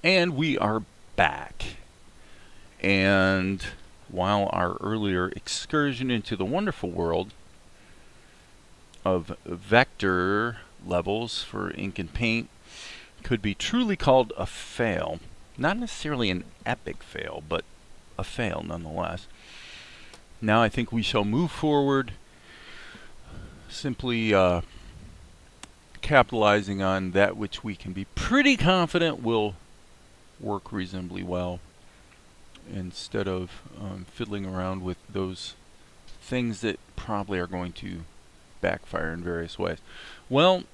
And we are back. And while our earlier excursion into the wonderful world of vector levels for ink and paint could be truly called a fail, not necessarily an epic fail, but a fail nonetheless, now I think we shall move forward, simply capitalizing on that which we can be pretty confident will work reasonably well, instead of fiddling around with those things that probably are going to backfire in various ways. Well,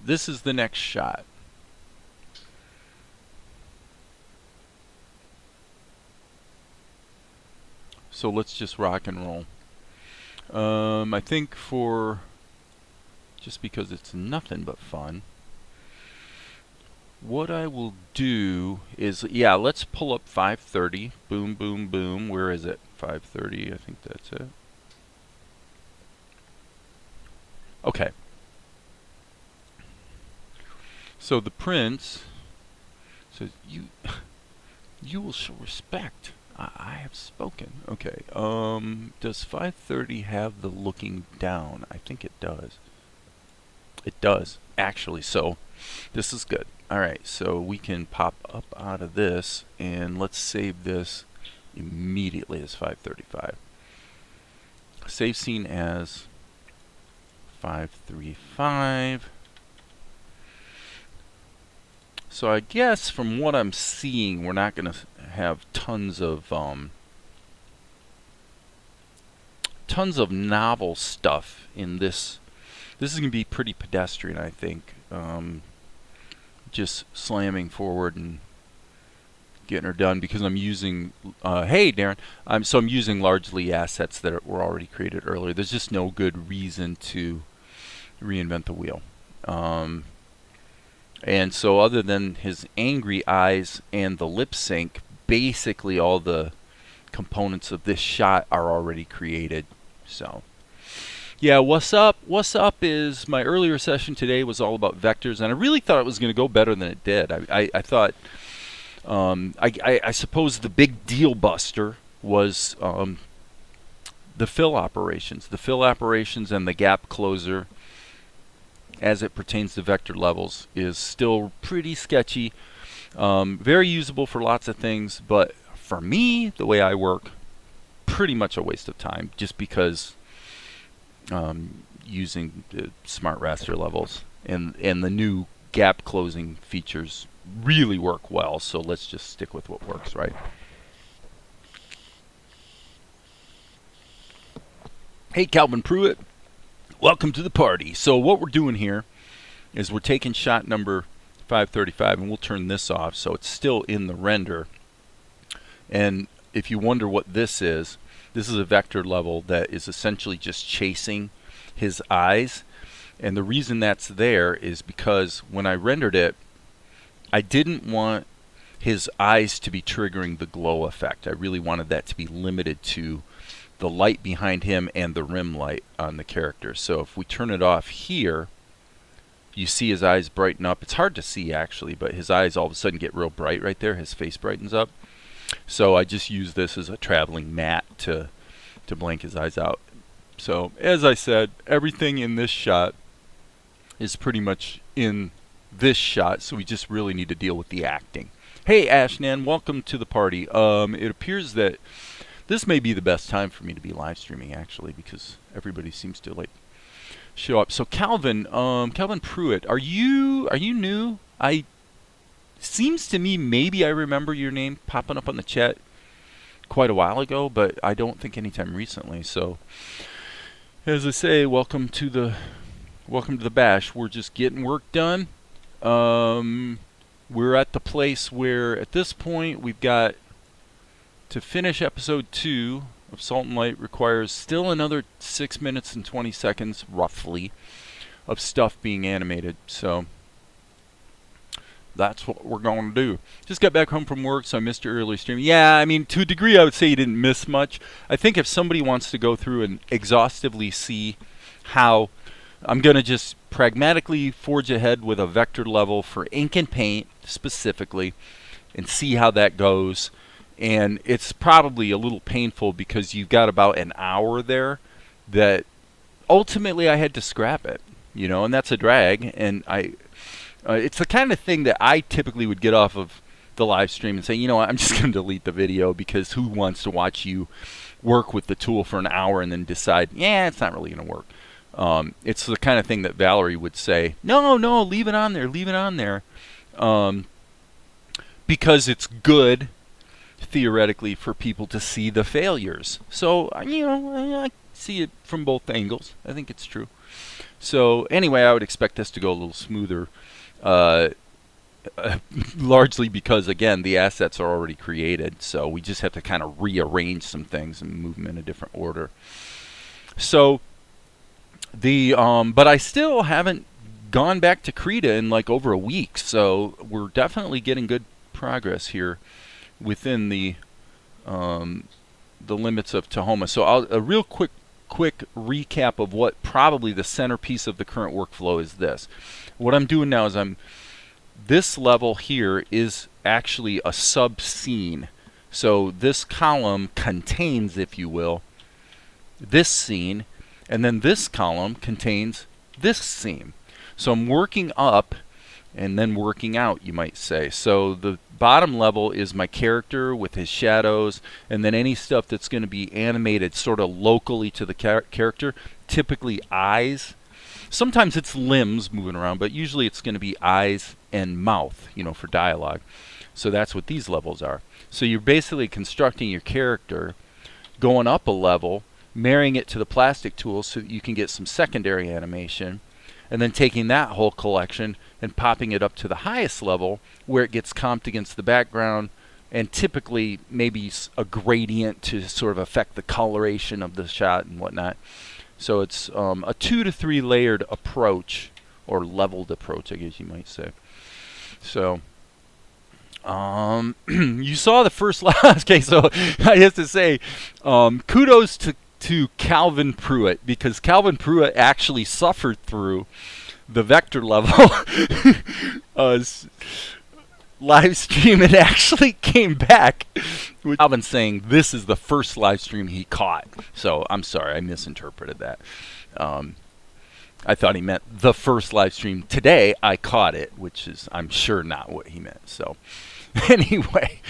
this is the next shot. So let's just rock and roll. I think just because it's nothing but fun, what I will do is, yeah, let's pull up 530. Boom, boom, boom. Where is it? 530. I think that's it. Okay. So the prince says, you will show respect. I have spoken. Okay. Does 530 have the looking down? I think it does. It does, actually. So this is good. Alright, so we can pop up out of this, and let's save this immediately as 535. Save scene as 535. So I guess from what I'm seeing, we're not going to have tons of novel stuff in this. This is going to be pretty pedestrian, I think. Just slamming forward and getting her done, because I'm using hey Darren, I'm using largely assets that were already created earlier. There's just no good reason to reinvent the wheel. And so other than his angry eyes and the lip sync, basically all the components of this shot are already created. So yeah, what's up? What's up is my earlier session today was all about vectors, and I really thought it was going to go better than it did. I thought, I suppose the big deal buster was the fill operations. The fill operations and the gap closer, as it pertains to vector levels, is still pretty sketchy. Very usable for lots of things, but for me, the way I work, pretty much a waste of time, just because using smart raster levels and the new gap closing features really work well. So let's just stick with what works, right? Hey, Calvin Pruitt, welcome to the party. So what we're doing here is we're taking shot number 535, and we'll turn this off so it's still in the render. And if you wonder what this is a vector level that is essentially just chasing his eyes. And the reason that's there is because when I rendered it, I didn't want his eyes to be triggering the glow effect. I really wanted that to be limited to the light behind him and the rim light on the character. So if we turn it off here, you see his eyes brighten up. It's hard to see actually, but his eyes all of a sudden get real bright right there. His face brightens up. So I just use this as a traveling mat to blank his eyes out. So as I said, everything in this shot is pretty much in this shot, so we just really need to deal with the acting. Hey Ashnan, welcome to the party. It appears that this may be the best time for me to be live streaming actually, because everybody seems to like show up. So Calvin Pruitt, are you new? Seems to me maybe I remember your name popping up on the chat quite a while ago, but I don't think anytime recently. So as I say, welcome to the bash. We're just getting work done. We're at the place where at this point we've got to finish episode 2 of Salt and Light requires still another 6 minutes and 20 seconds roughly of stuff being animated. So that's what we're going to do. Just got back home from work, so I missed your early stream. Yeah, I mean, to a degree, I would say you didn't miss much. I think if somebody wants to go through and exhaustively see how I'm going to just pragmatically forge ahead with a vector level for ink and paint specifically and see how that goes. And it's probably a little painful because you've got about an hour there that ultimately I had to scrap it, you know, and that's a drag. And it's the kind of thing that I typically would get off of the live stream and say, you know what, I'm just going to delete the video, because who wants to watch you work with the tool for an hour and then decide, yeah, it's not really going to work. It's the kind of thing that Valerie would say, no, leave it on there, leave it on there, because it's good theoretically for people to see the failures. So, you know, I see it from both angles. I think it's true. So anyway, I would expect this to go a little smoother, largely because, again, the assets are already created, so we just have to kind of rearrange some things and move them in a different order. So but I still haven't gone back to Krita in like over a week, so we're definitely getting good progress here within the limits of Tahoma. So a real quick recap of what probably the centerpiece of the current workflow is this. What I'm doing now is this level here is actually a sub-scene. So this column contains, if you will, this scene, and then this column contains this scene. So I'm working up and then working out, you might say. So the bottom level is my character with his shadows, and then any stuff that's going to be animated sort of locally to the character, typically eyes. Sometimes it's limbs moving around, but usually it's going to be eyes and mouth, you know, for dialogue. So that's what these levels are. So you're basically constructing your character, going up a level, marrying it to the plastic tool so that you can get some secondary animation, and then taking that whole collection and popping it up to the highest level where it gets comped against the background, and typically maybe a gradient to sort of affect the coloration of the shot and whatnot. So it's a 2 to 3 layered approach, or leveled approach, I guess you might say. So you saw the first okay, so I have to say kudos to Calvin Pruitt, because Calvin Pruitt actually suffered through the vector level live stream and actually came back with Calvin saying this is the first live stream he caught. So I'm sorry, I misinterpreted that. I thought he meant the first live stream today I caught it, which is, I'm sure, not what he meant. So anyway,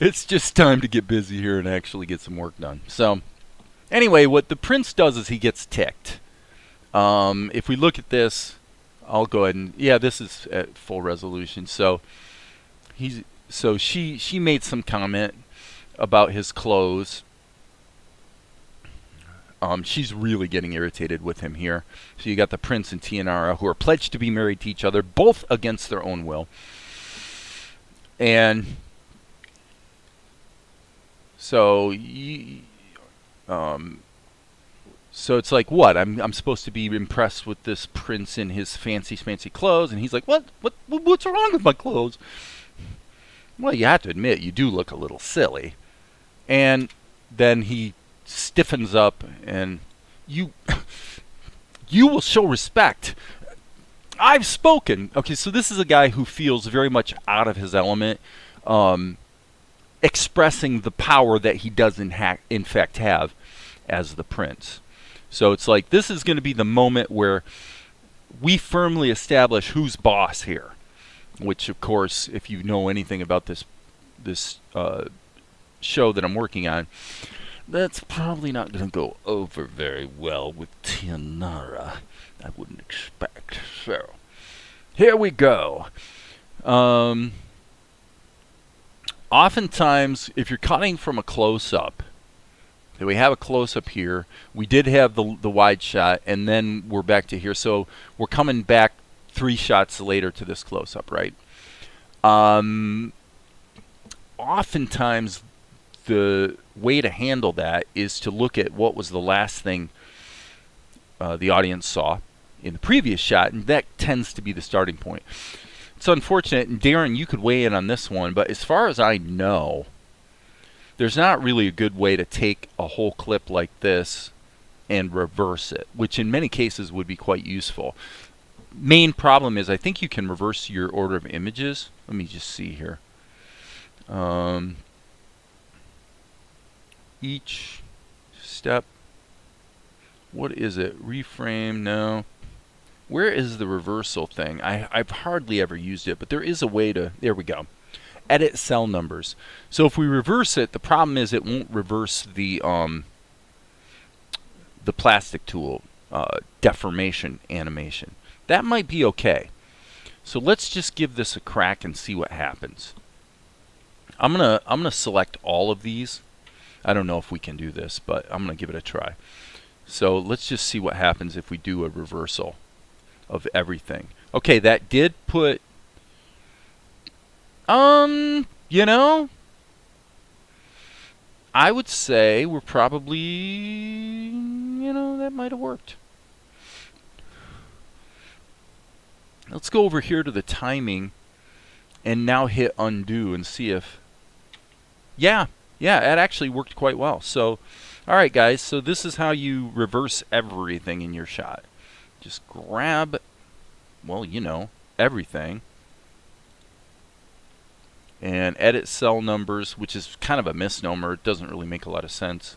it's just time to get busy here and actually get some work done. So anyway, what the prince does is he gets ticked. If we look at this, I'll go ahead and, yeah, this is at full resolution. So she made some comment about his clothes. She's really getting irritated with him here. So you got the prince and Tianara, who are pledged to be married to each other, both against their own will. And so so it's like, what? I'm supposed to be impressed with this prince in his fancy clothes, and he's like, what's wrong with my clothes? Well, you have to admit, you do look a little silly. And then he stiffens up, and you will show respect. I've spoken. Okay, so this is a guy who feels very much out of his element, expressing the power that he does in fact have as the prince. So it's like, this is going to be the moment where we firmly establish who's boss here, which, of course, if you know anything about this show that I'm working on, that's probably not going to go over very well with Tianara. I wouldn't expect. So here we go. Oftentimes, if you're cutting from a close-up, so we have a close-up here. We did have the wide shot, and then we're back to here. So we're coming back 3 shots later to this close-up, right? Oftentimes, the way to handle that is to look at what was the last thing the audience saw in the previous shot, and that tends to be the starting point. It's unfortunate, and Darren, you could weigh in on this one, but as far as I know, there's not really a good way to take a whole clip like this and reverse it, which in many cases would be quite useful. Main problem is I think you can reverse your order of images. Let me just see here. Each step, what is it? Reframe, no. Where is the reversal thing? I've hardly ever used it, but there is a way to, there we go. Edit cell numbers. So if we reverse it, the problem is it won't reverse the plastic tool deformation animation. That might be okay. So let's just give this a crack and see what happens. I'm gonna select all of these. I don't know if we can do this, but I'm gonna give it a try. So let's just see what happens if we do a reversal of everything. Okay, that did put you know, I would say we're probably, you know, that might have worked. Let's go over here to the timing and now hit undo and see if, yeah, it actually worked quite well. So, all right, guys, so this is how you reverse everything in your shot. Just grab, well, you know, everything. And edit cell numbers, which is kind of a misnomer. It doesn't really make a lot of sense.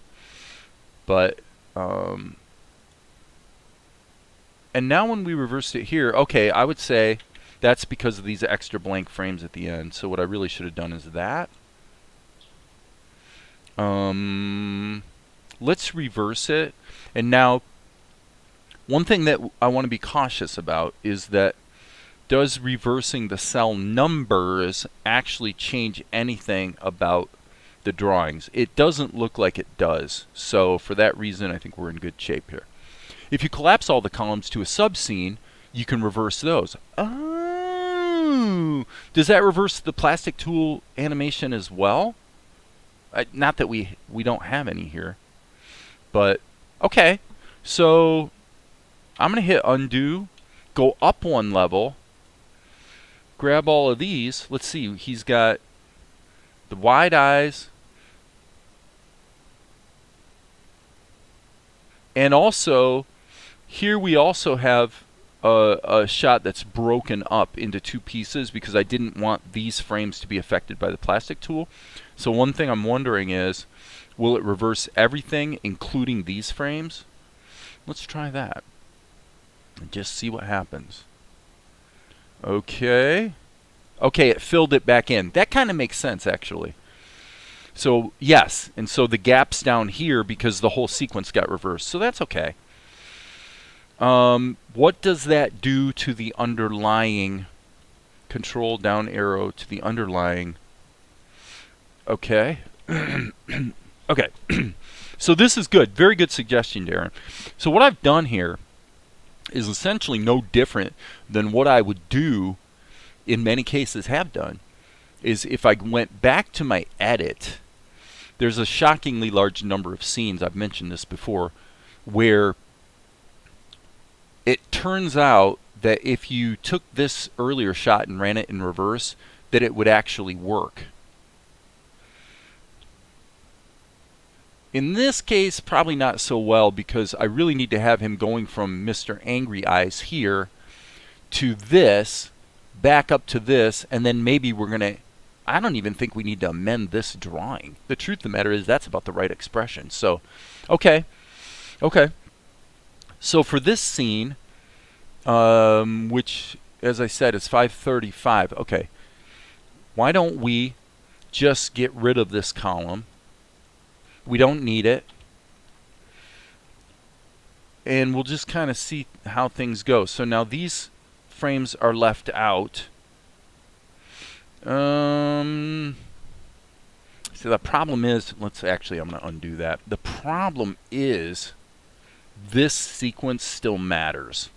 But, and now when we reversed it here, okay, I would say that's because of these extra blank frames at the end. So what I really should have done is that. Let's reverse it. And now, one thing that I want to be cautious about is that does reversing the cell numbers actually change anything about the drawings? It doesn't look like it does. So for that reason, I think we're in good shape here. If you collapse all the columns to a subscene, you can reverse those. Oh, does that reverse the plastic tool animation as well? Not that we don't have any here, but okay. So I'm going to hit undo, go up one level, grab all of these. Let's see, he's got the wide eyes, and also here we also have a shot that's broken up into two pieces because I didn't want these frames to be affected by the plastic tool. So one thing I'm wondering is, will it reverse everything including these frames? Let's try that and just see what happens. Okay, it filled it back in. That kind of makes sense, actually. So yes, and so the gap's down here because the whole sequence got reversed. So that's okay. What does that do to the underlying? Control down arrow to the underlying. Okay. Okay. So this is good. Very good suggestion, Darren. So what I've done here is essentially no different than what I would do, in many cases have done, is if I went back to my edit, there's a shockingly large number of scenes, I've mentioned this before, where it turns out that if you took this earlier shot and ran it in reverse, that it would actually work. In this case, probably not so well, because I really need to have him going from Mr. Angry Eyes here to this, back up to this, and then maybe we're going to, I don't even think we need to amend this drawing. The truth of the matter is that's about the right expression. So, okay. So for this scene, which, as I said, is 535, okay, why don't we just get rid of this column? We don't need it. And we'll just kind of see how things go. So now these frames are left out. So the problem is, I'm going to undo that. The problem is this sequence still matters,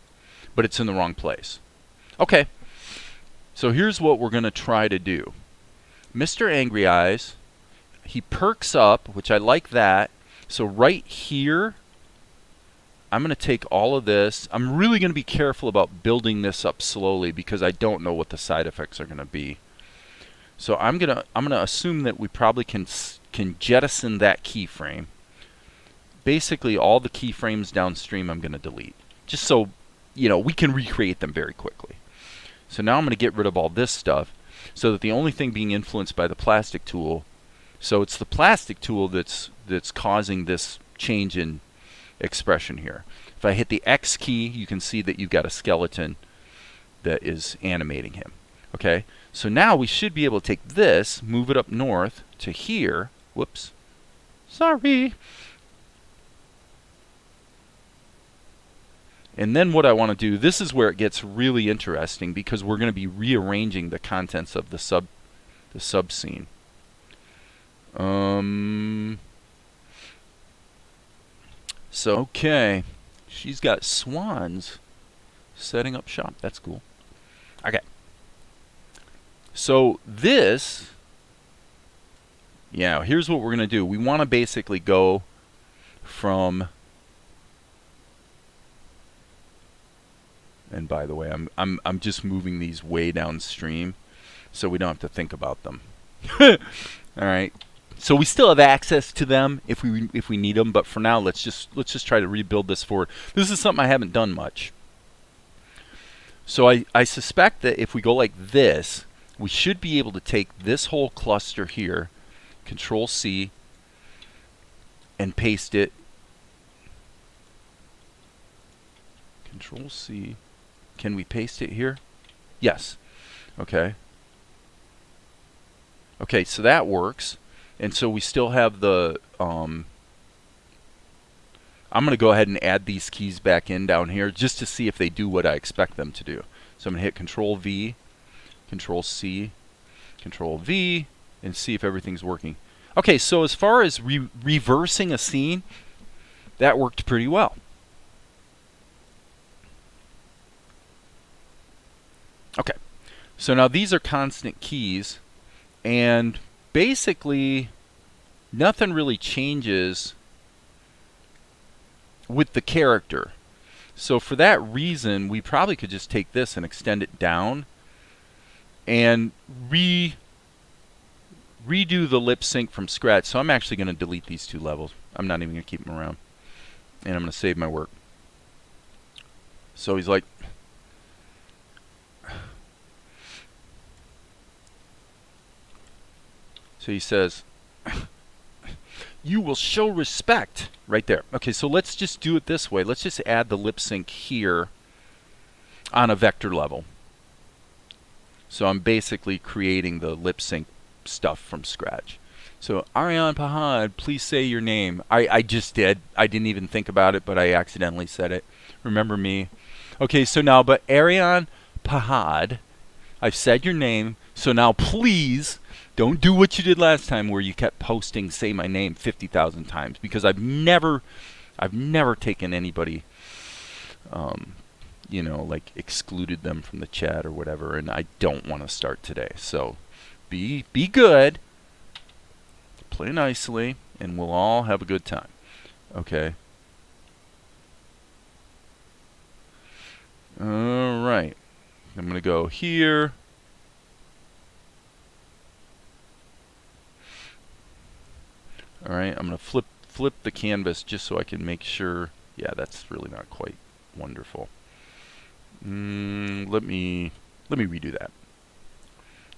but it's in the wrong place. Okay. So here's what we're going to try to do. Mr. Angry Eyes, he perks up, which I like that. So right here, I'm going to take all of this. I'm really going to be careful about building this up slowly because I don't know what the side effects are going to be. So I'm going to assume that we probably can jettison that keyframe. basically all the keyframes downstream I'm going to delete, just so we can recreate them very quickly. So now I'm going to get rid of all this stuff so that the only thing being influenced by the plastic tool, so it's the plastic tool that's causing this change in expression here. If I hit the X key, you can see that you've got a skeleton that is animating him. Okay, so now we should be able to take this, move it up north to here. Whoops, sorry. And then what I want to do, this is where it gets really interesting, because we're going to be rearranging the contents of the sub scene. So okay, she's got swans setting up shop. That's cool. Okay. So this, here's what we're going to do. We want to basically go from, and by the way, I'm just moving these way downstream so we don't have to think about them. All right. So we still have access to them if we need them, but for now let's just try to rebuild this forward. This is something I haven't done much. So I suspect that if we go like this, we should be able to take this whole cluster here, Control C, and paste it. Control C. Can we paste it here? Yes. Okay. Okay, so that works. And so we still have the, I'm going to go ahead and add these keys back in down here just to see if they do what I expect them to do. So I'm going to hit Control V, Control C, Control V, and see if everything's working. Okay, so as far as reversing a scene, that worked pretty well. Okay, so now these are constant keys, and basically nothing really changes with the character. So for that reason, we probably could just take this and extend it down and redo the lip sync from scratch. So I'm actually going to delete these two levels. I'm not even going to keep them around, and I'm going to save my work. So he's like, so he says, you will show respect right there. Okay, so let's just do it this way. Let's just add the lip sync here on a vector level. So I'm basically creating the lip sync stuff from scratch. So Ariane Pahad, please say your name. I just did. I didn't even think about it, but I accidentally said it. Remember me. Okay, so now, but Ariane Pahad, I've said your name, so now please don't do what you did last time where you kept posting "say my name" 50,000 times, because I've never taken anybody, like excluded them from the chat or whatever, and I don't want to start today. So be good, play nicely, and we'll all have a good time. Okay. All right. I'm going to go here. All right, I'm going to flip the canvas just so I can make sure. Yeah, that's really not quite wonderful. Let me redo that.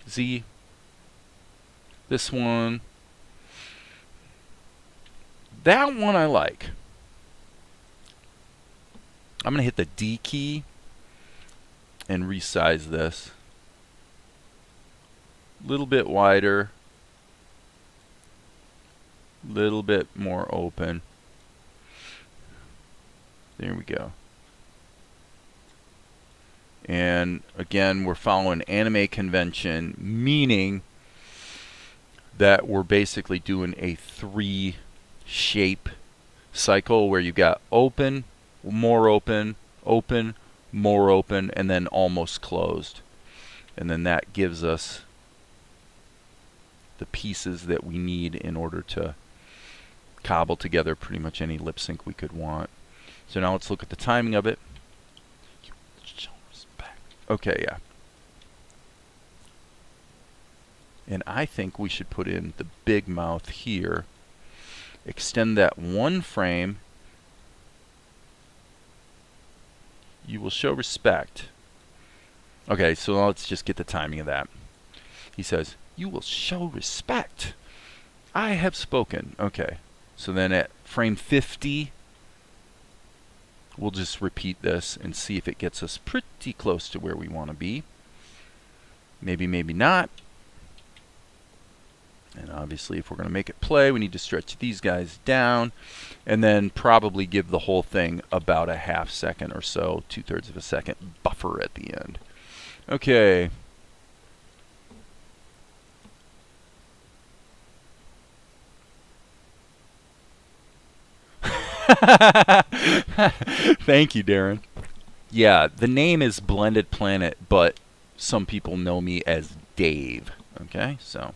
Z. This one. That one I like. I'm going to hit the D key and resize this. A little bit wider. Little bit more open. There we go. And again, we're following anime convention, meaning that we're basically doing a 3 shape cycle where you've got open, more open, open, more open, and then almost closed. And then that gives us the pieces that we need in order to cobble together pretty much any lip sync we could want. So now let's look at the timing of it. Okay, yeah. And I think we should put in the big mouth here extend that one frame. You will show respect. Okay, so let's just get the timing of that. He says, you will show respect. I have spoken. Okay, so then at frame 50, we'll just repeat this and see if it gets us pretty close to where we want to be. Maybe, maybe not. And obviously, if we're going to make it play, we need to stretch these guys down and then probably give the whole thing about a half second or so, 2/3 of a second buffer at the end. Okay. Thank you, Darren. Yeah, the name is BlendedPlanet, but some people know me as Dave. Okay, so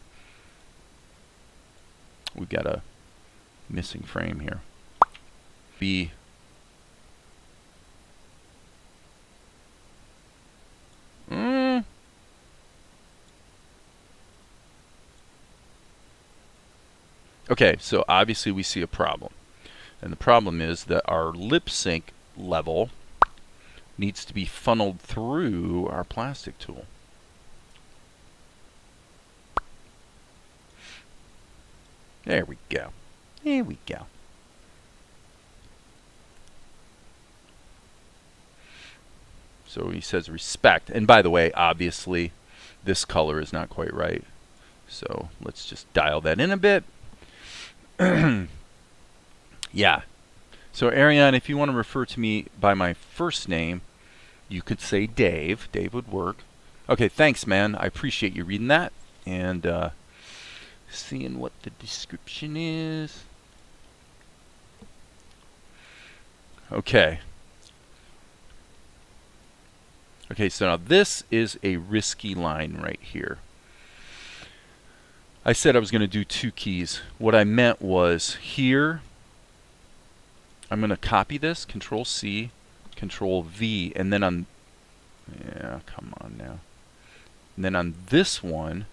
we've got a missing frame here. B. Okay, so obviously we see a problem. And the problem is that our lip sync level needs to be funneled through our plastic tool. There we go. There we go. So he says respect. And by the way, obviously, this color is not quite right. So let's just dial that in a bit. Yeah. So Ariane, if you want to refer to me by my first name, you could say Dave. Dave would work. Okay, thanks, man. I appreciate you reading that and seeing what the description is. Okay. Okay, so now this is a risky line right here. I said I was going to do 2 keys. What I meant was here, I'm going to copy this, Control C, Control V, and then on, yeah, come on now. And then on this one,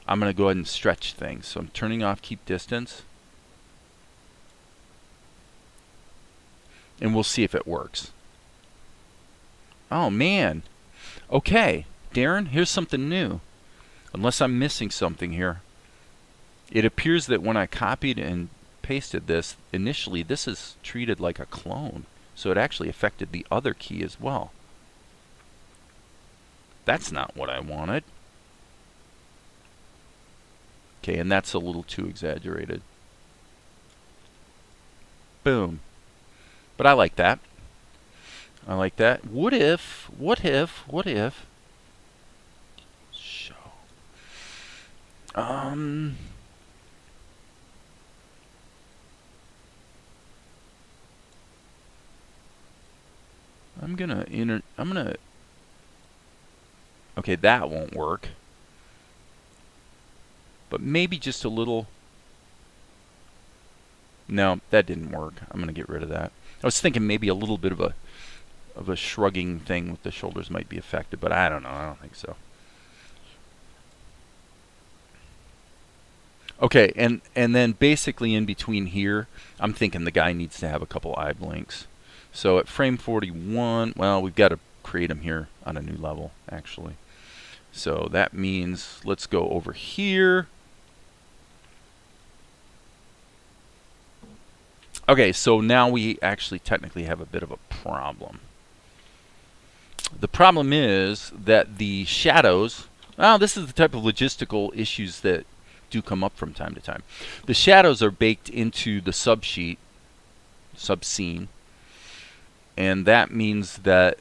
I'm going to go ahead and stretch things. So I'm turning off keep distance. And we'll see if it works. Oh, man. Okay, Darren, here's something new. Unless I'm missing something here. It appears that when I copied and pasted this, initially this is treated like a clone. So it actually affected the other key as well. That's not what I wanted. Okay, and that's a little too exaggerated. Boom. But I like that. I like that. What if show. I'm gonna okay, that won't work. But maybe just a little. No, that didn't work. I'm gonna get rid of that. I was thinking maybe a little bit of a shrugging thing with the shoulders might be affected, but I don't know. I don't think so. Okay, and then basically in between here, I'm thinking the guy needs to have a couple eye blinks. So at frame 41, well, we've got to create them here on a new level, actually. So that means let's go over here. Okay, so now we actually technically have a bit of a problem. The problem is that the shadows, well, this is the type of logistical issues that do come up from time to time. The shadows are baked into the subscene, and that means that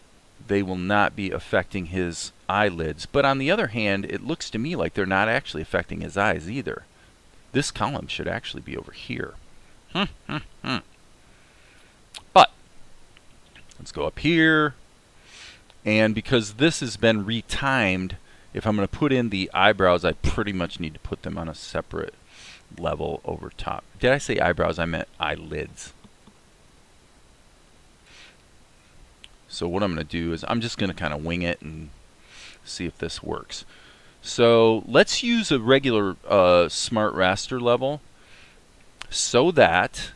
they will not be affecting his eyelids. But on the other hand, it looks to me like they're not actually affecting his eyes either. This column should actually be over here. But let's go up here, and because this has been retimed, if I'm going to put in the eyebrows, I pretty much need to put them on a separate level over top. Did I say eyebrows? I meant eyelids. So what I'm going to do is I'm just going to kind of wing it and see if this works. So let's use a regular smart raster level, so that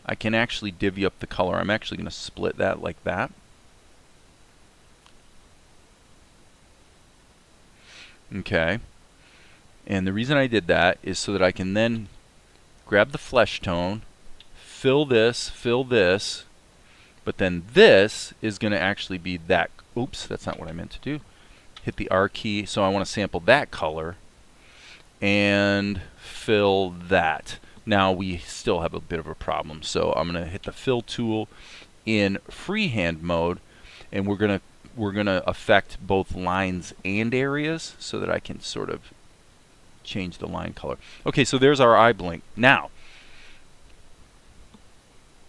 I can actually divvy up the color. I'm actually going to split that like that. Okay. And the reason I did that is so that I can then grab the flesh tone, fill this, but then this is going to actually be that. Oops, that's not what I meant to do. Hit the R key, so I want to sample that color and fill that. Now we still have a bit of a problem, so I'm going to hit the fill tool in freehand mode, and we're going to affect both lines and areas so that I can sort of change the line color. Okay, so there's our eye blink. Now,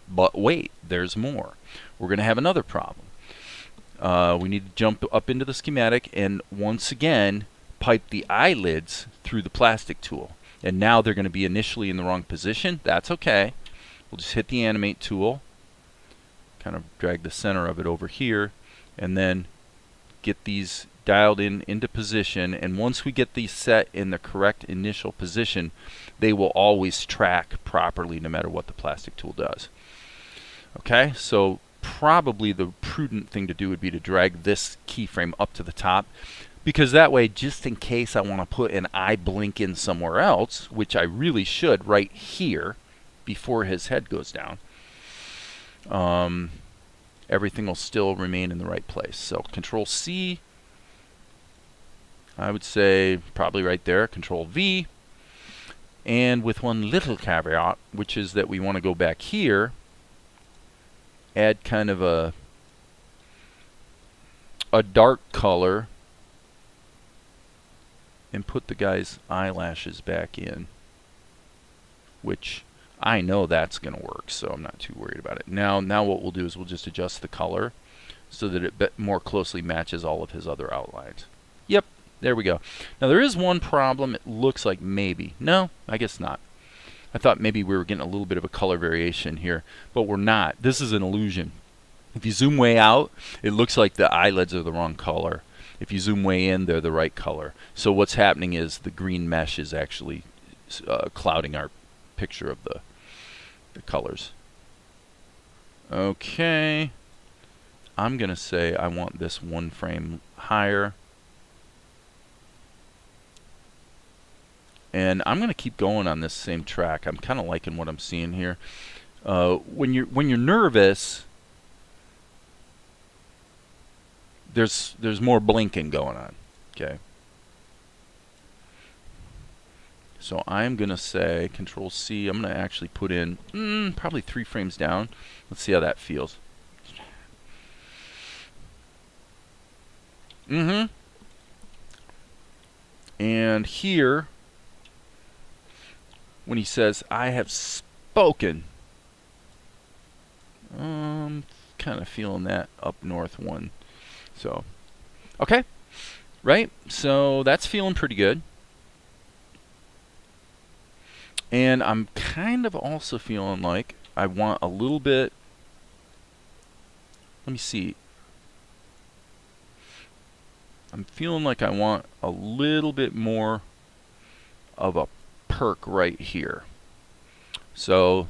but wait, there's more. We're going to have another problem. We need to jump up into the schematic and once again pipe the eyelids through the plastic tool. And now they're going to be initially in the wrong position. That's okay. We'll just hit the animate tool, kind of drag the center of it over here, and then get these dialed into position. And once we get these set in the correct initial position, they will always track properly no matter what the plastic tool does. Okay, so probably the prudent thing to do would be to drag this keyframe up to the top, because that way, just in case I want to put an eye blink in somewhere else, which I really should right here before his head goes down, everything will still remain in the right place. So Control C, I would say probably right there, Control V, and with one little caveat, which is that we want to go back here, add kind of a dark color, and put the guy's eyelashes back in, which I know that's going to work, so I'm not too worried about it. Now what we'll do is we'll just adjust the color so that it more closely matches all of his other outlines. Yep, there we go. Now there is one problem. It looks like maybe. No, I guess not. I thought maybe we were getting a little bit of a color variation here, but we're not. This is an illusion. If you zoom way out, it looks like the eyelids are the wrong color. If you zoom way in, they're the right color. So what's happening is the green mesh is actually clouding our picture of the colors. Okay. I'm going to say I want this one frame higher. And I'm going to keep going on this same track. I'm kind of liking what I'm seeing here. When you're nervous, there's more blinking going on. Okay. So I'm going to say Control C. I'm going to actually put in probably 3 frames down. Let's see how that feels. And here, when he says, "I have spoken," kind of feeling that up north one. So, okay, right? So that's feeling pretty good. And I'm kind of also feeling like I want a little bit, let me see. I'm feeling like I want a little bit more of a perk right here. So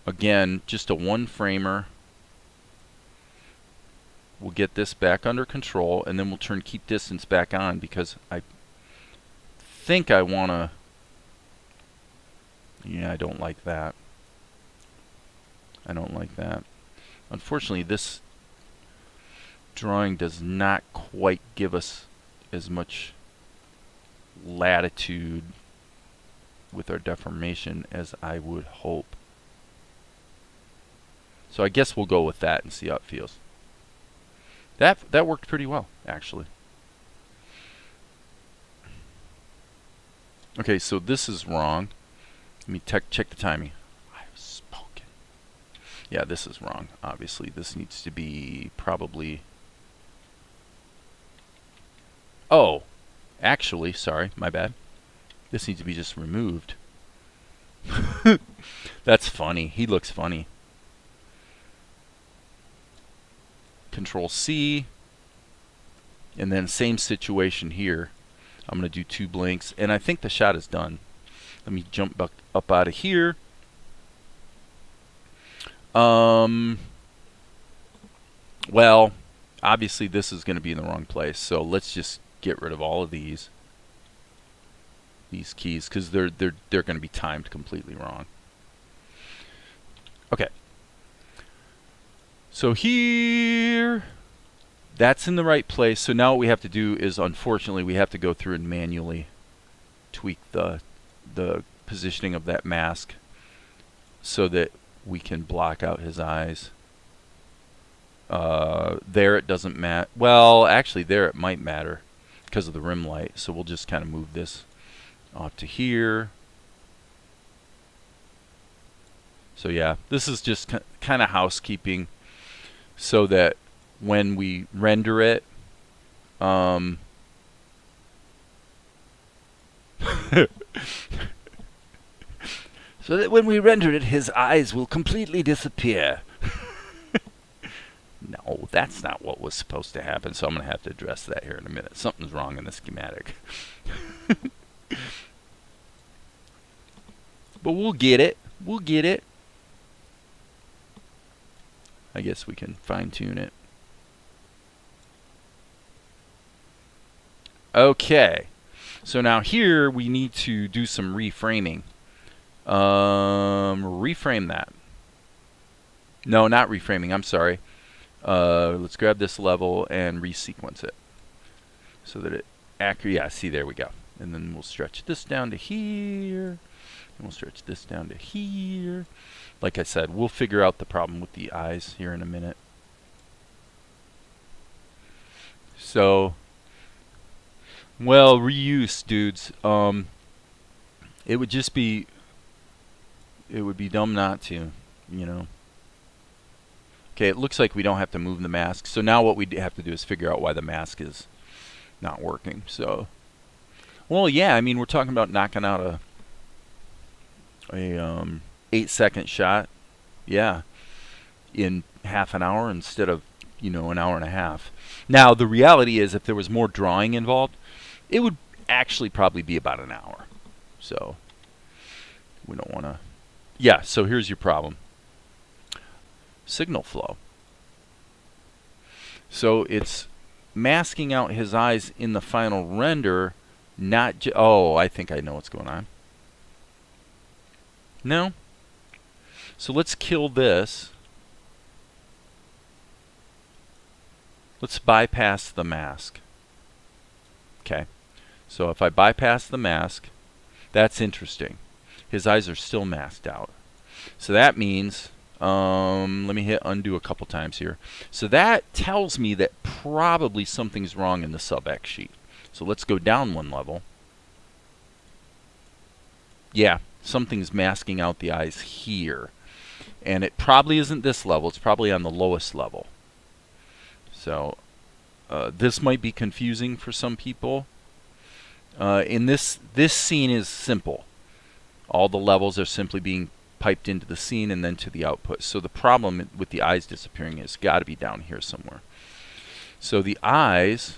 again, just a one framer. We'll get this back under control, and then we'll turn keep distance back on because I think I want to, yeah, I don't like that. I don't like that. Unfortunately, this drawing does not quite give us as much latitude with our deformation as I would hope. So I guess we'll go with that and see how it feels. That worked pretty well, actually. Okay, so this is wrong. Let me check the timing. I've spoken. Yeah, this is wrong. Obviously, this needs to be probably... Oh, actually, sorry, my bad. This needs to be just removed. That's funny. He looks funny. Control C, and then same situation here. I'm going to do 2 blinks, and I think the shot is done. Let me jump back up out of here. Well, obviously this is going to be in the wrong place, so let's just get rid of all of these keys, because they're going to be timed completely wrong. Okay. So here, that's in the right place. So now what we have to do is, unfortunately, we have to go through and manually tweak the positioning of that mask so that we can block out his eyes. There it doesn't matter. Well, actually there it might matter because of the rim light. So we'll just kind of move this off to here. So yeah, this is just kind of housekeeping so that when we render it, so that when we render it, his eyes will completely disappear. No, that's not what was supposed to happen, so I'm going to have to address that here in a minute. Something's wrong in the schematic. But we'll get it. We'll get it. I guess we can fine-tune it. Okay. So now here we need to do some reframing. Reframe that. No, not reframing. I'm sorry. Let's grab this level and resequence it so that it accurate. Yeah, see, there we go. And then we'll stretch this down to here, and we'll stretch this down to here. Like I said, we'll figure out the problem with the eyes here in a minute. So, well, reuse, dudes. It would just be, it would be dumb not to, you know. Okay, it looks like we don't have to move the mask. So now what we have to do is figure out why the mask is not working. So, well, yeah, I mean, we're talking about knocking out a 8-second shot, yeah, in half an hour instead of, you know, an hour and a half. Now, the reality is if there was more drawing involved, it would actually probably be about an hour. So, we don't want to... Yeah, so here's your problem. Signal flow. So it's masking out his eyes in the final render, not oh, I think I know what's going on. No? So let's kill this. Let's bypass the mask. Okay. So if I bypass the mask, that's interesting. His eyes are still masked out. So that means, let me hit undo a couple times here. So that tells me that probably something's wrong in the sub-X sheet. So let's go down one level. Yeah, something's masking out the eyes here. And it probably isn't this level. It's probably on the lowest level. So this might be confusing for some people. In this scene is simple. All the levels are simply being piped into the scene and then to the output. So the problem with the eyes disappearing has got to be down here somewhere. So the eyes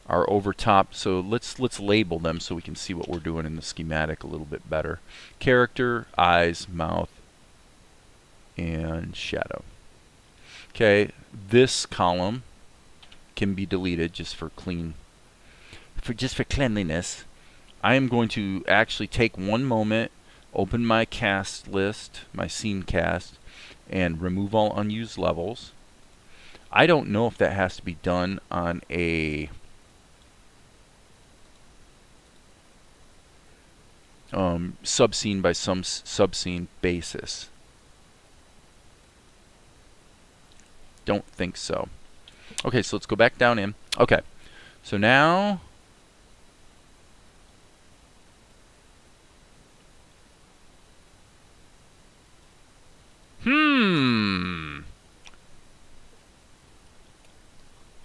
are over top. So let's label them so we can see what we're doing in the schematic a little bit better. Character, eyes, mouth, and shadow. Okay, this column can be deleted just for cleanliness. I am going to actually take one moment, open my cast list, my scene cast, and remove all unused levels. I don't know if that has to be done on a subscene by some subscene basis. Don't think so. Okay, so let's go back down in. Okay, so now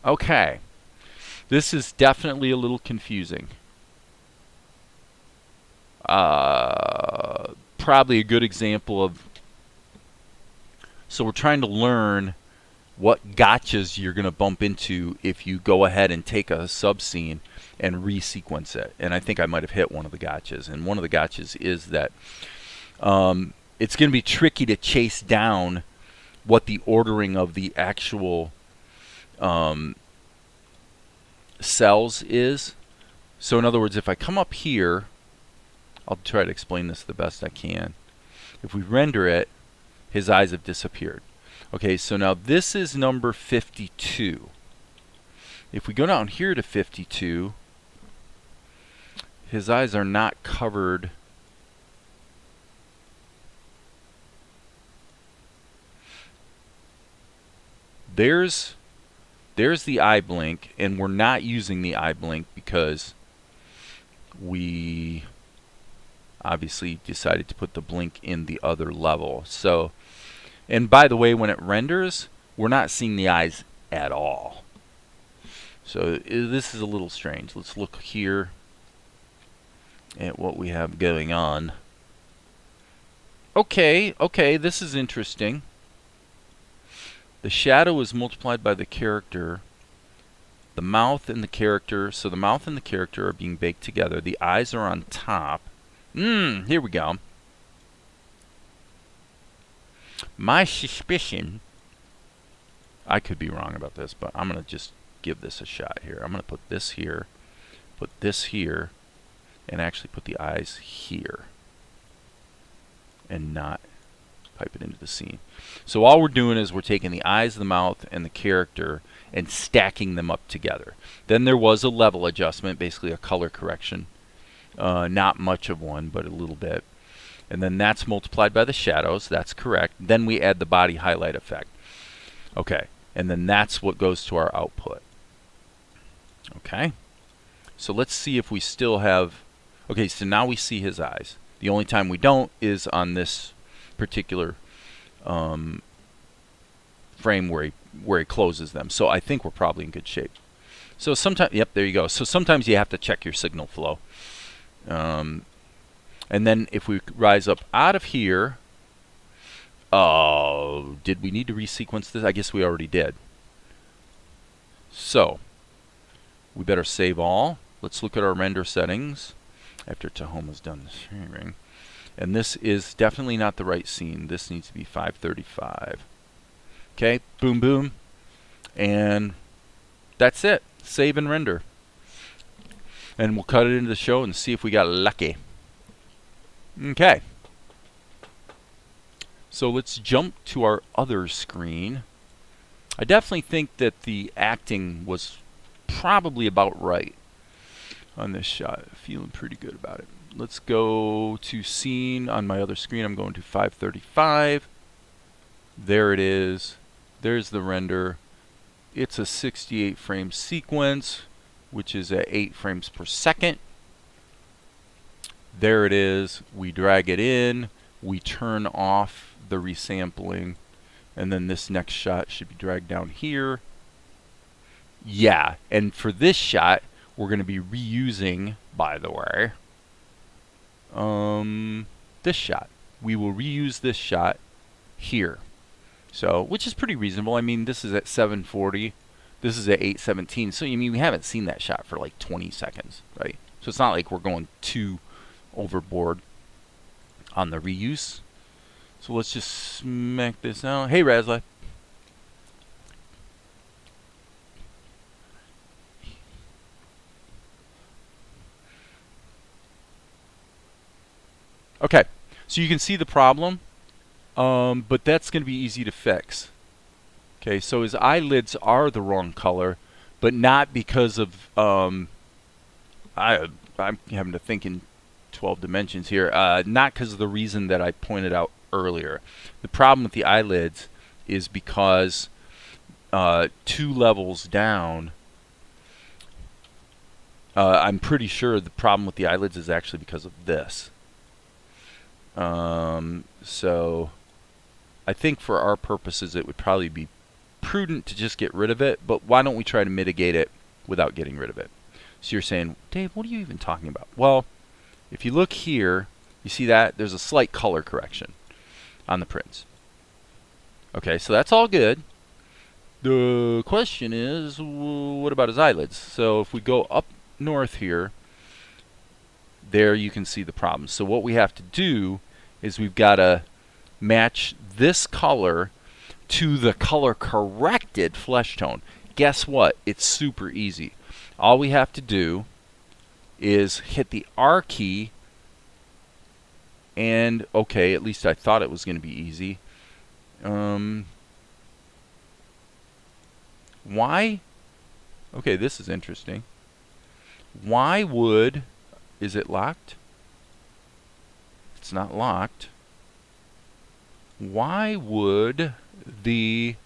okay, this is definitely a little confusing. Probably a good example of, so we're trying to learn what gotchas you're going to bump into if you go ahead and take a subscene and resequence it. And I think I might have hit one of the gotchas. And one of the gotchas is that it's going to be tricky to chase down what the ordering of the actual cells is. So in other words, if I come up here, I'll try to explain this the best I can. If we render it, his eyes have disappeared. Okay, so now this is number 52. If we go down here to 52, his eyes are not covered. There's the eye blink, and we're not using the eye blink because we obviously decided to put the blink in the other level. So, and by the way, when it renders, we're not seeing the eyes at all. So this is a little strange. Let's look here at what we have going on. Okay, this is interesting. The shadow is multiplied by the character. The mouth and the character, so the mouth and the character are being baked together. The eyes are on top. Here we go. My suspicion, I could be wrong about this, but I'm going to just give this a shot here. I'm going to put this here, and actually put the eyes here, and not pipe it into the scene. So all we're doing is we're taking the eyes, the mouth, and the character and stacking them up together. Then there was a level adjustment, basically a color correction. Not much of one, but a little bit. And then that's multiplied by the shadows. That's correct. Then we add the body highlight effect. Okay. And then that's what goes to our output. Okay. So let's see if we still have... Okay, so now we see his eyes. The only time we don't is on this particular frame where he closes them. So I think we're probably in good shape. So sometimes, yep, there you go. So sometimes you have to check your signal flow. And then if we rise up out of here, did we need to resequence this? I guess we already did. So we better save all. Let's look at our render settings after Tahoma's done the sharing. And this is definitely not the right scene. This needs to be 535. Okay, boom, boom. And that's it. Save and render. And we'll cut it into the show and see if we got lucky. Okay. So let's jump to our other screen. I definitely think that the acting was probably about right on this shot. Feeling pretty good about it. Let's go to scene on my other screen. I'm going to 535. There it is. There's the render. It's a 68 frame sequence, which is at 8 frames per second. There it is. We drag it in. We turn off the resampling. And then this next shot should be dragged down here. Yeah, and for this shot, we're going to be reusing, by the way, this shot. We will reuse this shot here. So, which is pretty reasonable. I mean, this is at 740. This is at 817. So, I mean, we haven't seen that shot for like 20 seconds, right? So, it's not like we're going too overboard on the reuse. So, let's just smack this out. Hey, Razla. Okay, so you can see the problem, but that's going to be easy to fix. Okay, so his eyelids are the wrong color, but not because of, I'm having to think in 12 dimensions here, not because of the reason that I pointed out earlier. The problem with the eyelids is because 2 levels down, I'm pretty sure the problem with the eyelids is actually because of this. So I think for our purposes it would probably be prudent to just get rid of it, but why don't we try to mitigate it without getting rid of it? So you're saying, Dave, what are you even talking about? Well, if you look here, you see that there's a slight color correction on the prints. Okay, so that's all good. The question is, what about his eyelids? So if we go up north here, there you can see the problem. So what we have to do is we've got to match this color to the color corrected flesh tone. Guess what? It's super easy. All we have to do is hit the R key, and okay, at least I thought it was going to be easy. Why? Okay, this is interesting. Why would... Is it locked? It's not locked. Why would the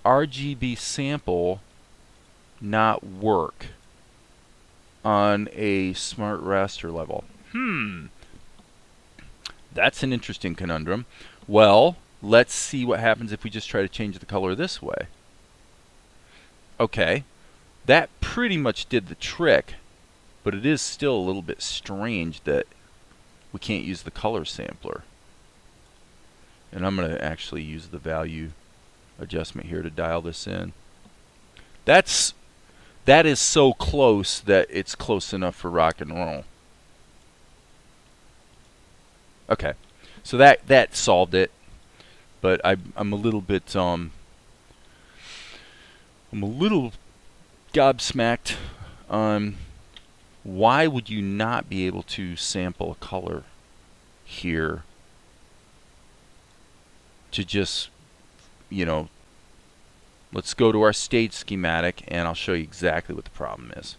RGB sample not work on a smart raster level? That's an interesting conundrum. Well, let's see what happens if we just try to change the color this way. Okay, that pretty much did the trick, but it is still a little bit strange that we can't use the color sampler. And I'm going to actually use the value adjustment here to dial this in. That is so close that it's close enough for rock and roll. Okay, so that solved it. But I'm a little bit I'm a little gobsmacked on why would you not be able to sample a color here to just, you know, let's go to our stage schematic and I'll show you exactly what the problem is.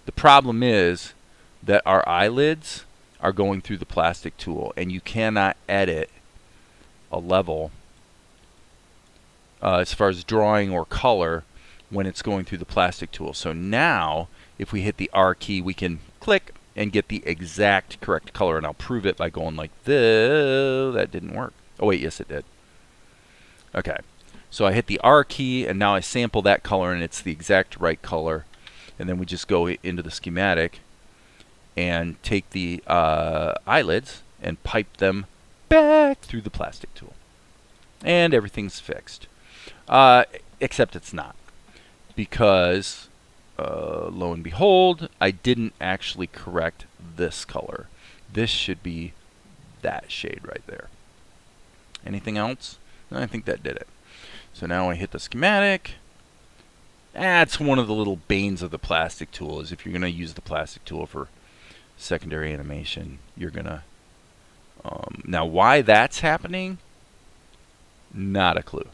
The problem is that our eyelids are going through the plastic tool and you cannot edit a level as far as drawing or color when it's going through the plastic tool. So now if we hit the R key, we can click and get the exact correct color, and I'll prove it by going like this. That didn't work. Oh wait, yes it did. Okay, so I hit the R key and now I sample that color and it's the exact right color, and then we just go into the schematic and take the eyelids and pipe them back through the plastic tool, and everything's fixed. Except it's not, because lo and behold, I didn't actually correct this color. This should be that shade right there. Anything else? No, I think that did it. So now I hit the schematic. That's one of the little banes of the plastic tool, is if you're going to use the plastic tool for secondary animation, you're going to... now why that's happening? Not a clue.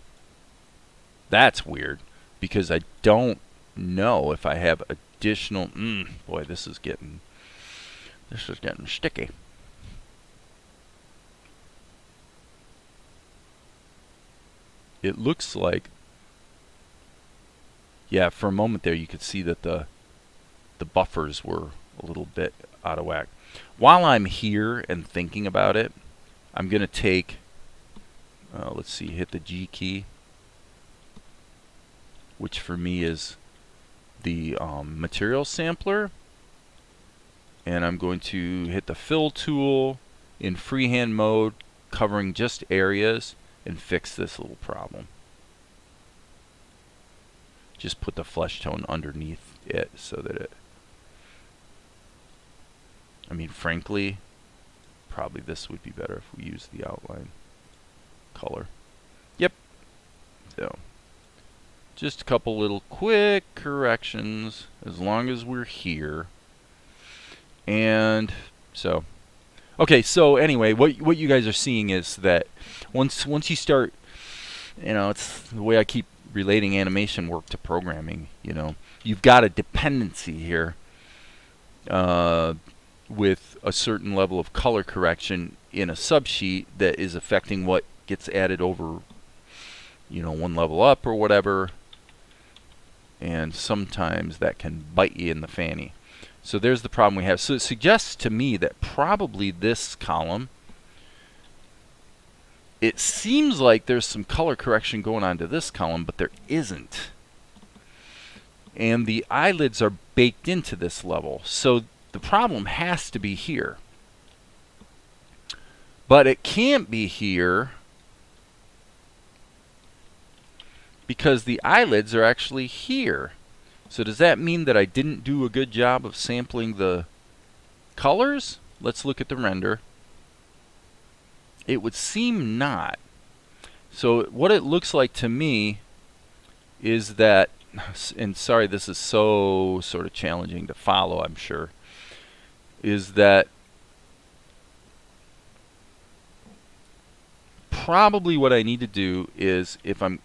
That's weird, because I don't know if I have additional... boy, this is getting sticky. It looks like... Yeah, for a moment there you could see that the buffers were a little bit out of whack. While I'm here and thinking about it, I'm going to take... let's see, hit the G key, which for me is the material sampler, and I'm going to hit the fill tool in freehand mode, covering just areas, and fix this little problem. Just put the flesh tone underneath it so that it... I mean, frankly, probably this would be better if we use the outline color. Yep. So just a couple little quick corrections as long as we're here. And so, okay, so anyway, what you guys are seeing is that once you start, you know, it's the way I keep relating animation work to programming, you know. You've got a dependency here with a certain level of color correction in a subsheet that is affecting what gets added over, you know, one level up or whatever, and sometimes that can bite you in the fanny. So there's the problem we have. So it suggests to me that probably this column, it seems like there's some color correction going on to this column, but there isn't. And the eyelids are baked into this level. So the problem has to be here. But it can't be here because the eyelids are actually here. So does that mean that I didn't do a good job of sampling the colors? Let's look at the render. It would seem not. So what it looks like to me is that, and sorry this is so sort of challenging to follow, I'm sure, is that probably what I need to do is, if I'm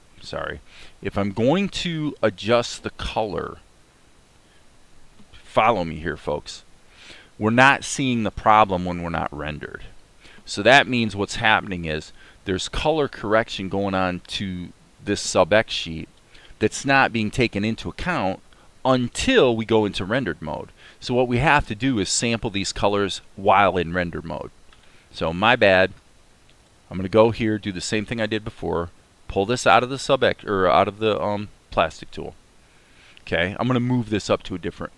going to adjust the color, follow me here folks, we're not seeing the problem when we're not rendered. So that means what's happening is there's color correction going on to this sub X sheet that's not being taken into account until we go into rendered mode. So what we have to do is sample these colors while in render mode. So my bad. I'm going to go here, do the same thing I did before, pull this out of the sub X or out of the plastic tool. Okay, I'm going to move this up to a different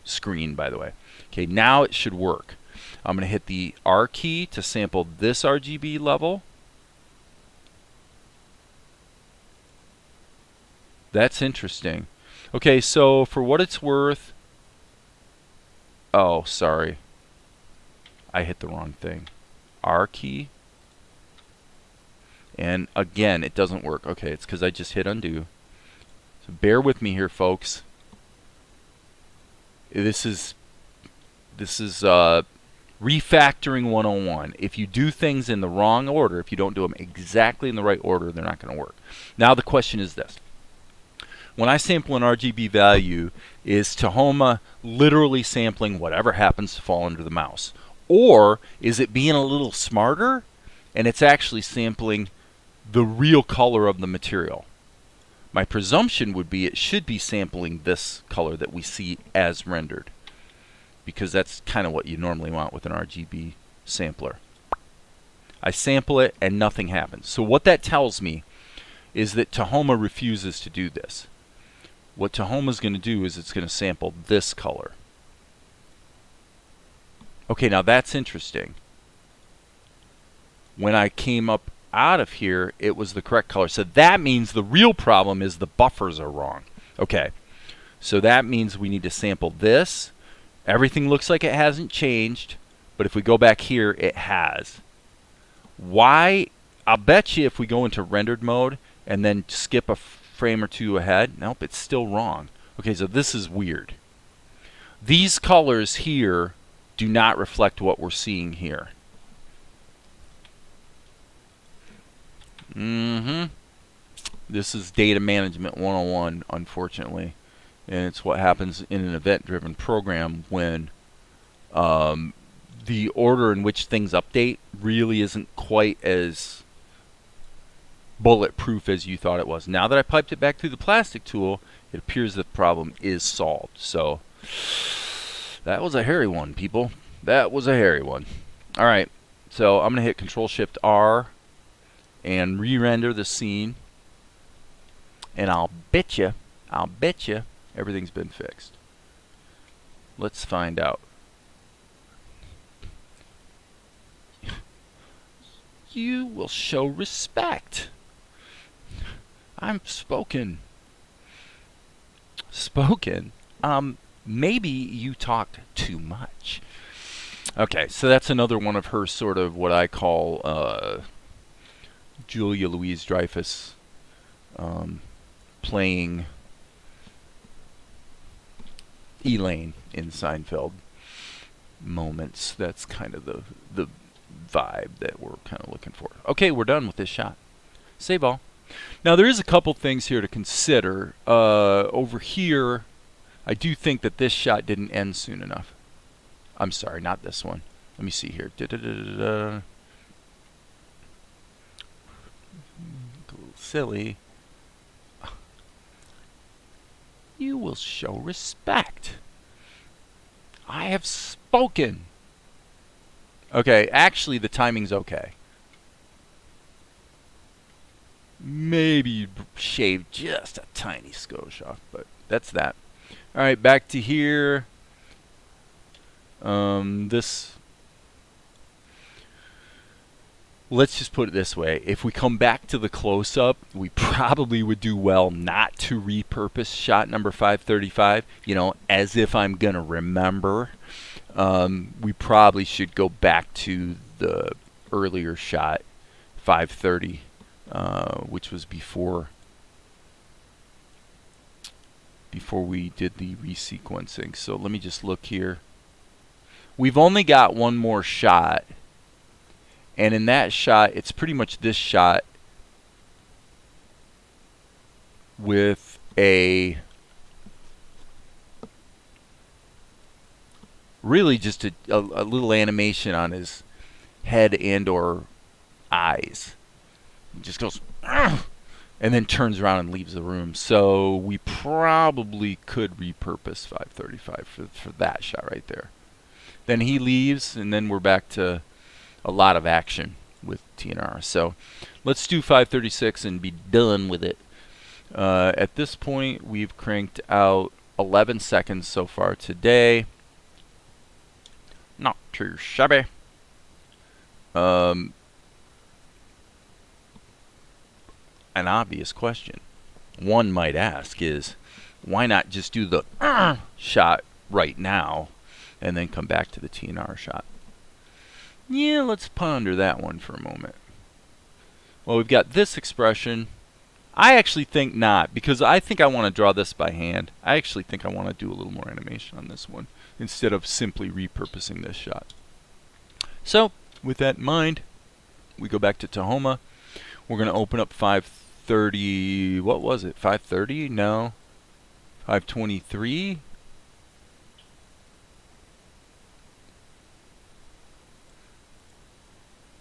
screen, by the way. Okay, now it should work. I'm going to hit the R key to sample this RGB level. That's interesting. Okay, so for what it's worth, oh, sorry, I hit the wrong thing. R key, and again it doesn't work. Okay, it's because I just hit undo. So bear with me here folks. This is refactoring 101. If you do things in the wrong order, if you don't do them exactly in the right order, they're not going to work. Now the question is this: when I sample an RGB value, is Tahoma literally sampling whatever happens to fall under the mouse? Or is it being a little smarter and it's actually sampling the real color of the material? My presumption would be it should be sampling this color that we see as rendered, because that's kind of what you normally want with an RGB sampler. I sample it and nothing happens. So what that tells me is that Tahoma refuses to do this. What Tahoma is going to do is it's going to sample this color. Okay, now that's interesting. When I came up out of here, it was the correct color. So that means the real problem is the buffers are wrong. Okay, so that means we need to sample this. Everything looks like it hasn't changed, but if we go back here, it has. Why? I'll bet you if we go into rendered mode and then skip a frame or two ahead, nope, it's still wrong. Okay, so this is weird. These colors here do not reflect what we're seeing here. This is data management 101, unfortunately. And it's what happens in an event-driven program when the order in which things update really isn't quite as bulletproof as you thought it was. Now that I piped it back through the plastic tool, it appears that the problem is solved. So that was a hairy one, people. That was a hairy one. All right, so I'm going to hit Control-Shift-R and re-render the scene. And I'll bet you everything's been fixed. Let's find out. You will show respect. I'm spoken. Maybe you talked too much. Okay, so that's another one of her sort of what I call Julia Louis-Dreyfus playing Elaine in Seinfeld moments. That's kind of the vibe that we're kind of looking for. Okay, we're done with this shot. Save all. Now there is a couple things here to consider. Over here, I do think that this shot didn't end soon enough. I'm sorry, not this one. Let me see here. A little silly. You will show respect. I have spoken. Okay, actually the timing's okay. Maybe shave just a tiny skosh off, but that's that. All right, back to here. let's just put it this way. If we come back to the close-up, we probably would do well not to repurpose shot number 535, you know, as if I'm going to remember. We probably should go back to the earlier shot, 530, which was before we did the resequencing. So let me just look here. We've only got one more shot. And in that shot, it's pretty much this shot with a really just a little animation on his head and or eyes. He just goes, "Ugh!" and then turns around and leaves the room. So we probably could repurpose 535 for that shot right there. Then he leaves, and then we're back to a lot of action with TNR. So let's do 536 and be done with it. At this point, we've cranked out 11 seconds so far today. Not too shabby. An obvious question one might ask is, why not just do the shot right now and then come back to the TNR shot? Yeah, let's ponder that one for a moment. Well, we've got this expression. I actually think not, because I think I want to draw this by hand. I actually think I want to do a little more animation on this one instead of simply repurposing this shot. So, with that in mind, we go back to Tahoma. We're going to open up 530, what was it, 530? No, 523?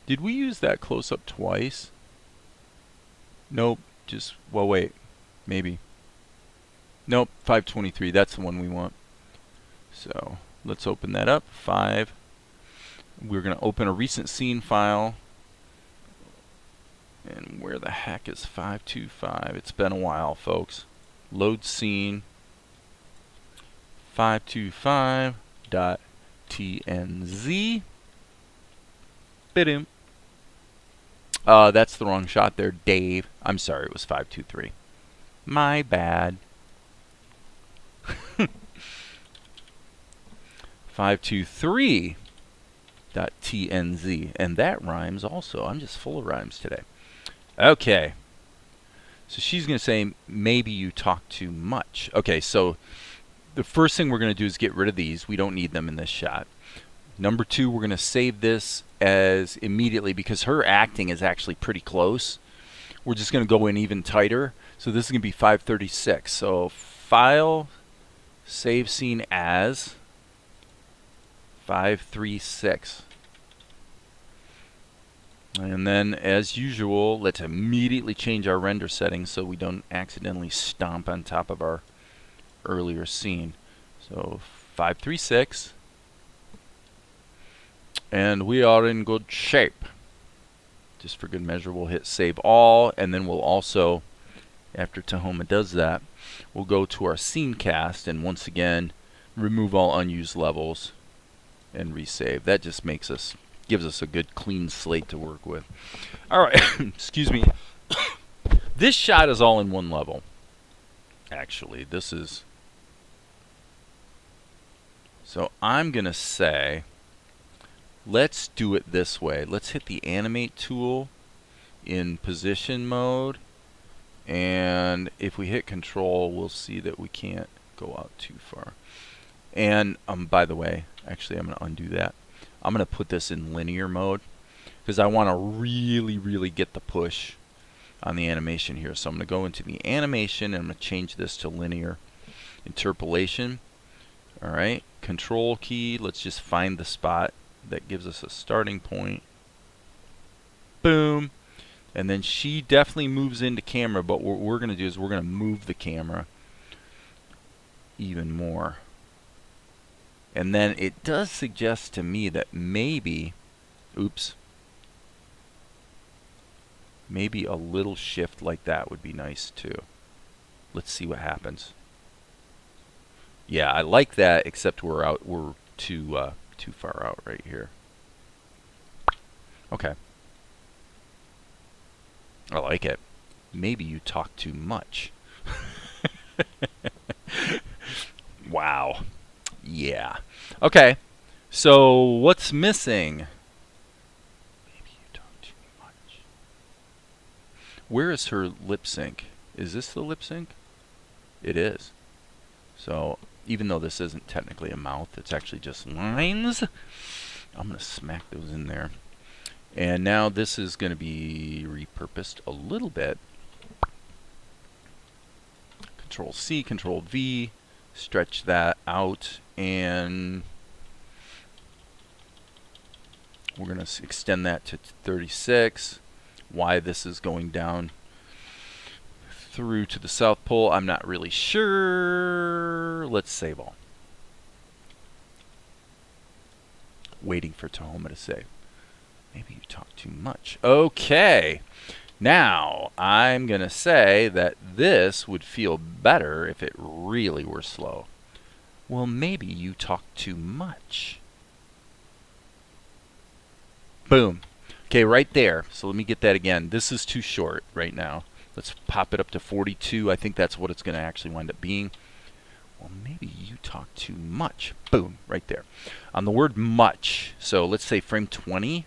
Did we use that close-up twice? Nope, just, well, wait, maybe. Nope, 523, that's the one we want. So, let's open that up, 5. We're going to open a recent scene file. And where the heck is 525? It's been a while, folks. Load scene, 525.tnz. Bidum. That's the wrong shot there, Dave. I'm sorry, it was 523. My bad. 523.tnz. And that rhymes also. I'm just full of rhymes today. Okay. So she's going to say, maybe you talk too much. Okay, so the first thing we're going to do is get rid of these. We don't need them in this shot. Number 2, we're going to save this as immediately because her acting is actually pretty close. We're just going to go in even tighter. So this is going to be 536. So file, save scene as 536. And then, as usual, let's immediately change our render settings so we don't accidentally stomp on top of our earlier scene. So 536. And we are in good shape. Just for good measure, we'll hit save all, and then we'll also, after Tahoma does that, we'll go to our scene cast and once again remove all unused levels and resave. That just makes us, gives us a good clean slate to work with. All right, excuse me. This shot is all in one level. Actually, this is, so I'm gonna say, let's do it this way. Let's hit the Animate tool in position mode, and if we hit Control, we'll see that we can't go out too far. And by the way, actually I'm going to undo that. I'm going to put this in linear mode because I want to really get the push on the animation here. So I'm going to go into the animation and I'm going to change this to linear interpolation. All right, Control key. Let's just find the spot that gives us a starting point. Boom. And then she definitely moves into camera, but what we're going to do is we're going to move the camera even more. And then it does suggest to me that maybe, oops, maybe a little shift like that would be nice too. Let's see what happens. Yeah, I like that, except we're too far out right here. Okay. I like it. Maybe you talk too much. Wow. Yeah. Okay. So what's missing? Maybe you talk too much. Where is her lip sync? Is this the lip sync? It is. So even though this isn't technically a mouth, it's actually just lines. I'm going to smack those in there. And now this is going to be repurposed a little bit. Control C, Control V, stretch that out, and we're going to extend that to 36. Why this is going down through to the South Pole, I'm not really sure. Let's save all. Waiting for Tahoma to save. Maybe you talk too much. Okay. Now, I'm going to say that this would feel better if it really were slow. Well, maybe you talk too much. Boom. Okay, right there. So let me get that again. This is too short right now. Let's pop it up to 42. I think that's what it's going to actually wind up being. Well, maybe you talk too much. Boom, right there. On the word much, so let's say frame 20.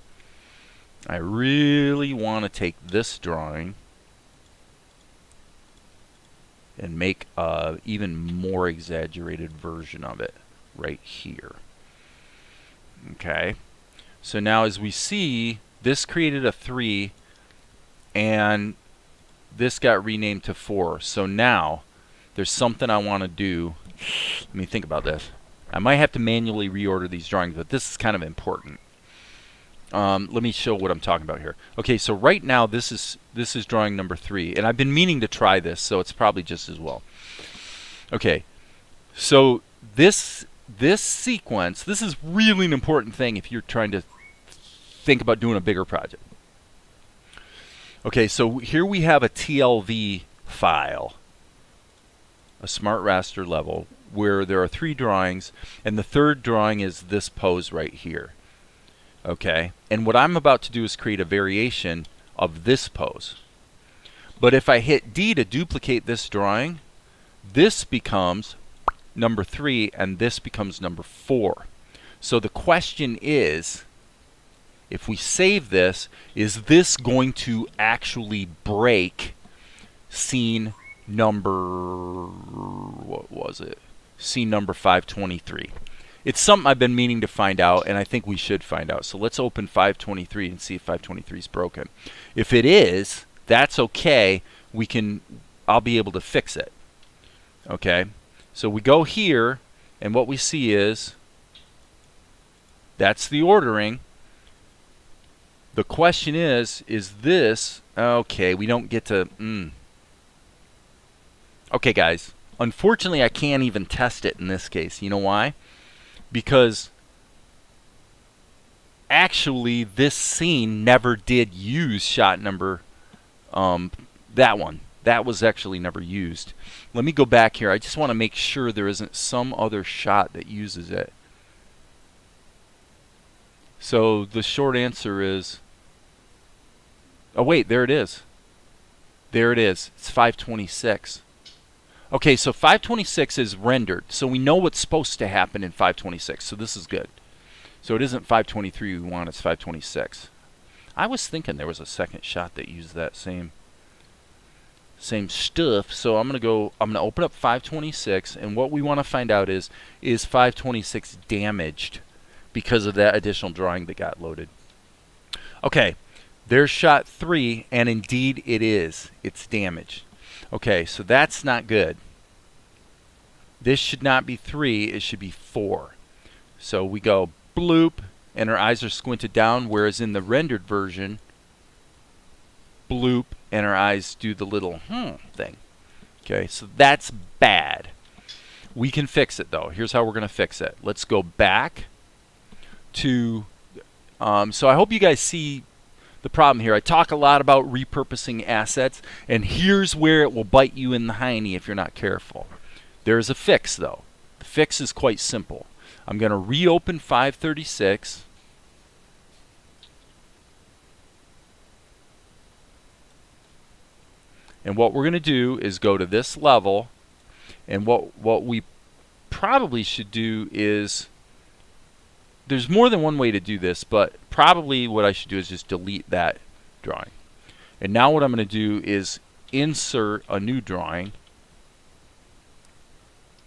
I really want to take this drawing and make an even more exaggerated version of it right here. Okay. So now as we see, this created a 3 and this got renamed to 4. So now there's something I want to do. Let me think about this. I might have to manually reorder these drawings, but this is kind of important. Let me show what I'm talking about here. Okay, so right now this is drawing number 3, and I've been meaning to try this, so it's probably just as well. Okay, so this sequence, this is really an important thing if you're trying to think about doing a bigger project. Okay, so here we have a TLV file, a smart raster level, where there are 3 drawings, and the third drawing is this pose right here. Okay, and what I'm about to do is create a variation of this pose. But if I hit D to duplicate this drawing, this becomes number 3 and this becomes number 4. So the question is, if we save this, is this going to actually break scene number, what was it? Scene number 523. It's something I've been meaning to find out, and I think we should find out. So let's open 523 and see if 523 is broken. If it is, that's okay. I'll be able to fix it. Okay? So we go here, and what we see is that's the ordering. The question is this, okay, we don't get to, Okay, guys, unfortunately I can't even test it in this case. You know why? Because actually this scene never did use shot number, that one. That was actually never used. Let me go back here. I just want to make sure there isn't some other shot that uses it. So the short answer is, oh wait, there it is. There it is. It's 526. Okay, so 526 is rendered, so we know what's supposed to happen in 526, so this is good. So it isn't 523 we want, it's 526. I was thinking there was a second shot that used that same stuff, so I'm gonna open up 526, and what we want to find out is 526 damaged because of that additional drawing that got loaded. Okay, there's shot 3, and indeed it is. It's damaged. Okay, so that's not good. This should not be 3, it should be 4. So we go bloop, and our eyes are squinted down, whereas in the rendered version, bloop, and our eyes do the little thing. Okay, so that's bad. We can fix it though. Here's how we're going to fix it. Let's go back to, so I hope you guys see the problem here. I talk a lot about repurposing assets, and here's where it will bite you in the hiney if you're not careful. There's a fix though. The fix is quite simple. I'm going to reopen 536. And what we're going to do is go to this level, and what we probably should do is, there's more than one way to do this, but probably what I should do is just delete that drawing. And now what I'm going to do is insert a new drawing.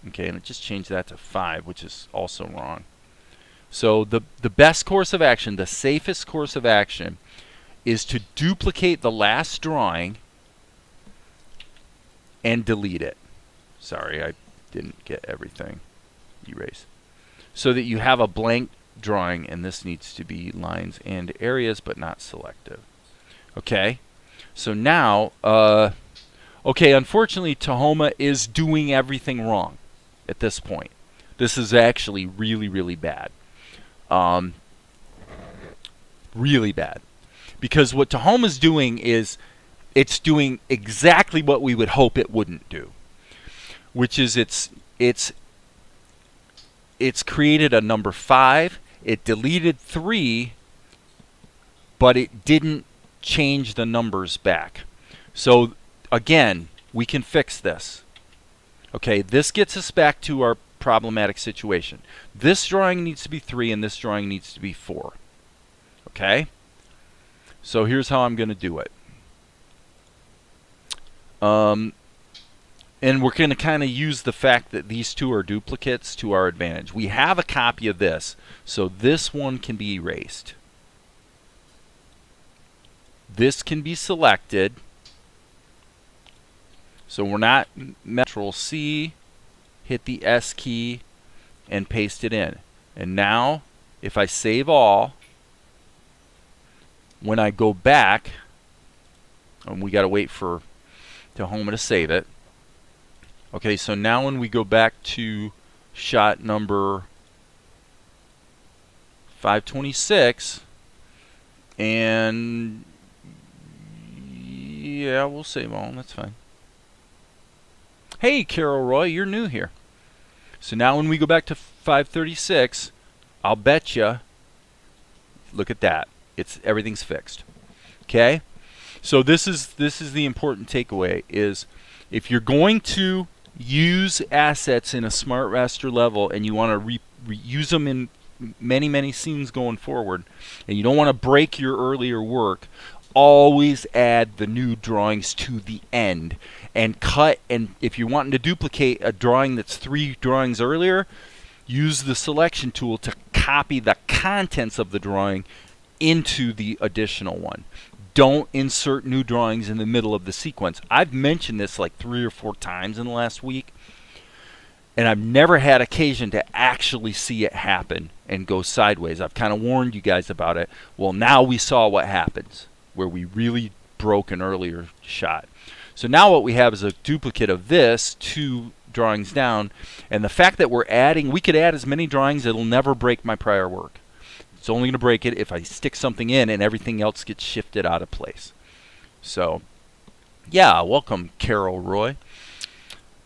Okay, and it just changed that to 5, which is also wrong. So the best course of action, the safest course of action, is to duplicate the last drawing and delete it. Sorry, I didn't get everything. Erase. So that you have a blank drawing, and this needs to be lines and areas, but not selective. Okay, so now, okay, unfortunately, Tahoma is doing everything wrong at this point. This is actually really, really bad. Really bad. Because what Tahoma's doing is, it's doing exactly what we would hope it wouldn't do. Which is it's created a number 5, it deleted 3, but it didn't change the numbers back. So again, we can fix this. Okay, this gets us back to our problematic situation. This drawing needs to be 3 and this drawing needs to be 4. Okay? So here's how I'm going to do it. And we're going to kind of use the fact that these two are duplicates to our advantage. We have a copy of this, so this one can be erased. This can be selected. So we're not Control C, hit the S key, and paste it in. And now, if I save all, when I go back, and we got to wait for Tahoma to save it. Okay, so now when we go back to shot number 526, and yeah, we'll save all, that's fine. Hey, Carol Roy, you're new here. So now when we go back to 536, I'll bet you, look at that, everything's fixed. Okay? So this is the important takeaway, is if you're going to use assets in a smart raster level and you want to reuse them in many scenes going forward, and you don't want to break your earlier work, always add the new drawings to the end and cut. And if you're wanting to duplicate a drawing that's 3 drawings earlier, use the selection tool to copy the contents of the drawing into the additional one. Don't insert new drawings in the middle of the sequence. I've mentioned this like 3 or 4 times in the last week, and I've never had occasion to actually see it happen and go sideways. I've kind of warned you guys about it. Well, now we saw what happens, where we really broke an earlier shot. So now what we have is a duplicate of this 2 drawings down, and the fact that we're adding, we could add as many drawings, it'll never break my prior work. It's only going to break it if I stick something in and everything else gets shifted out of place. So, yeah, welcome, Carol Roy.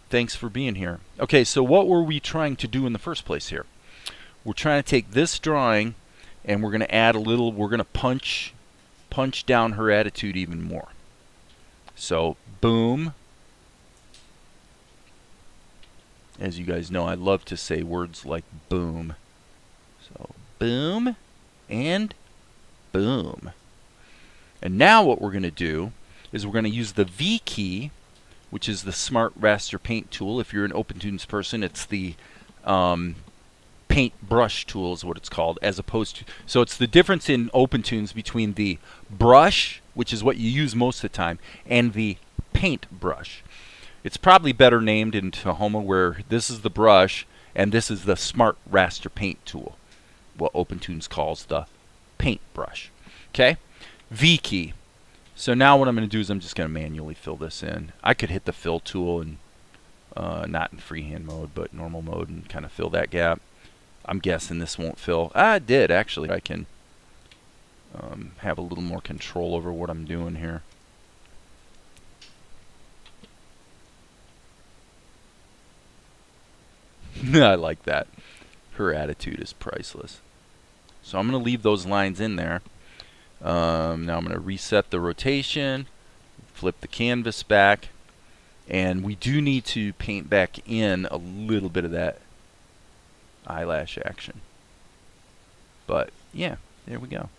Thanks for being here. Okay, so what were we trying to do in the first place here? We're trying to take this drawing and we're going to add a little, we're going to punch down her attitude even more. So, boom. As you guys know, I love to say words like boom. So, boom. And boom. And now what we're going to do is we're going to use the V key, which is the Smart Raster Paint tool. If you're an OpenToonz person, it's the paint brush tool is what it's called, as opposed to, so it's the difference in OpenToonz between the brush, which is what you use most of the time, and the paint brush. It's probably better named in Tahoma, where this is the brush and this is the Smart Raster Paint tool, what OpenToonz calls the paint brush. Okay? V key. So now what I'm going to do is I'm just going to manually fill this in. I could hit the fill tool and not in freehand mode, but normal mode, and kind of fill that gap. I'm guessing this won't fill. It did, actually. I can have a little more control over what I'm doing here. I like that. Her attitude is priceless. So I'm going to leave those lines in there. Now I'm going to reset the rotation, Flip the canvas back. And we do need to paint back in a little bit of that eyelash action. But yeah, there we go.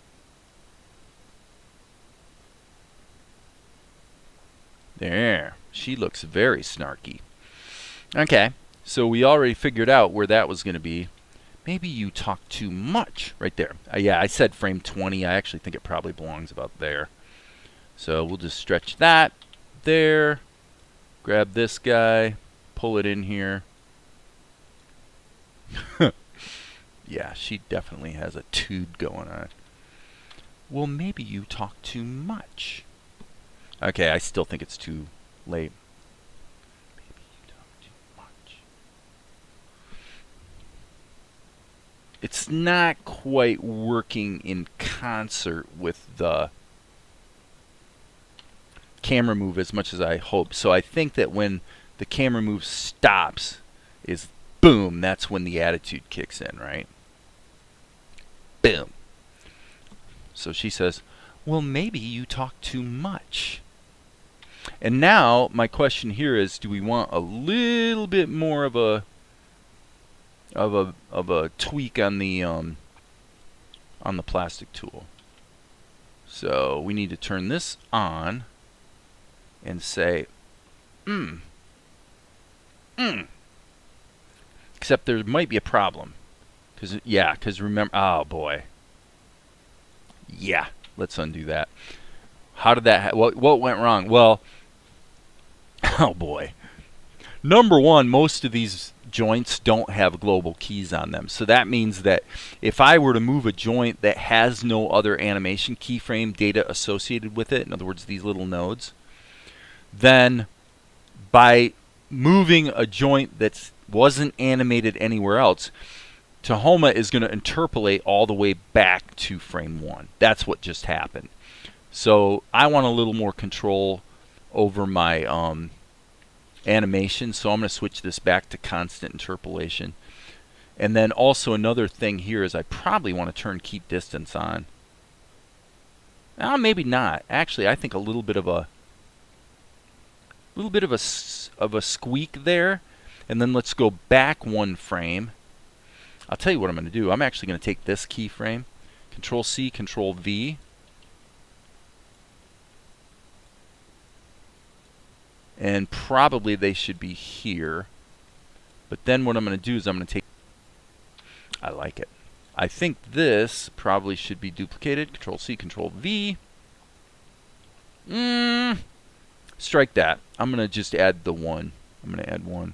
There. She looks very snarky. Okay, so we already figured out where that was going to be. Maybe you talk too much. Right there. Yeah, I said frame 20. I actually think it probably belongs about there. So we'll just stretch that there. Grab this guy. Pull it in here. Yeah, she definitely has a tood going on. Well, maybe you talk too much. Okay, I still think it's too late. Maybe you talk too much. It's not quite working in concert with the camera move as much as I hope. So I think that when the camera move stops, is boom, that's when the attitude kicks in, right? Boom. So she says, well, maybe you talk too much. And now my question here is, do we want a little bit more of a tweak on the plastic tool? So we need to turn this on and say, Except there might be a problem. Because remember, oh boy. Yeah, let's undo that. How did that, what went wrong? Well, oh boy. Number one, most of these joints don't have global keys on them. So that means that if I were to move a joint that has no other animation keyframe data associated with it, in other words, these little nodes, then by moving a joint that wasn't animated anywhere else, Tahoma is going to interpolate all the way back to frame 1. That's what just happened. So I want a little more control over my animation, so I'm going to switch this back to constant interpolation. And then also another thing here is I probably want to turn keep distance on. Maybe not. Actually, I think a little bit of a squeak there, and then let's go back one frame. I'll tell you what I'm going to do. I'm actually going to take this keyframe, Control C, Control V, and probably they should be here. But then what I'm going to do is I'm going to take, I like it. I think this probably should be duplicated, Control C, Control V. Strike that. I'm going to just add the 1. I'm going to add 1.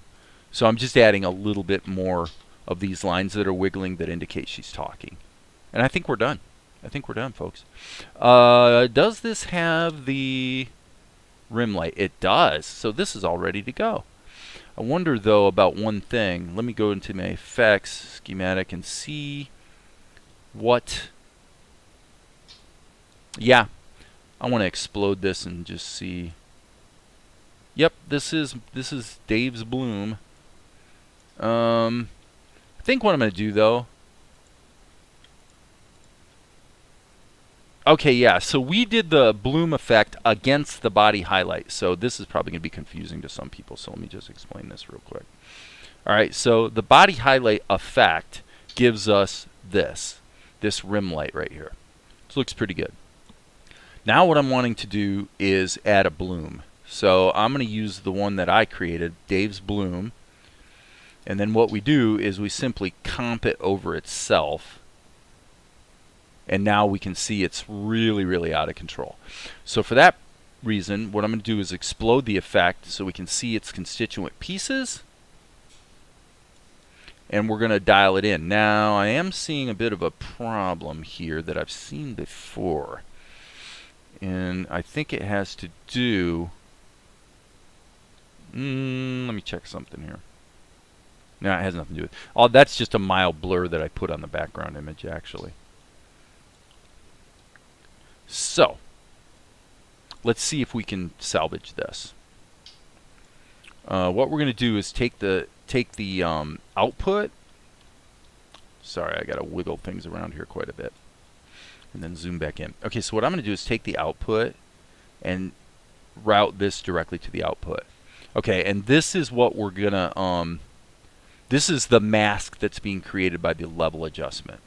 So I'm just adding a little bit more of these lines that are wiggling that indicate she's talking. And I think we're done. I think we're done, folks. Does this have the rim light? It does. So this is all ready to go. I wonder, though, about one thing. Let me go into my effects schematic and see what... Yeah. I want to explode this and just see... Yep, this is Dave's bloom. I think what I'm going to do, though... Okay, yeah, so we did the bloom effect against the body highlight. So this is probably going to be confusing to some people, so let me just explain this real quick. Alright, so the body highlight effect gives us this rim light right here. This looks pretty good. Now what I'm wanting to do is add a bloom. So I'm going to use the one that I created, Dave's bloom. And then what we do is we simply comp it over itself. And now we can see it's really, really out of control. So for that reason, what I'm going to do is explode the effect so we can see its constituent pieces. And we're going to dial it in. Now, I am seeing a bit of a problem here that I've seen before. And I think it has to do... let me check something here. No, it has nothing to do with it. Oh, that's just a mild blur that I put on the background image, actually. So, let's see if we can salvage this. What we're going to do is take the output. Sorry, I got to wiggle things around here quite a bit. And then zoom back in. Okay, so what I'm going to do is take the output and route this directly to the output. Okay, and this is what we're gonna, this is the mask that's being created by the level adjustment.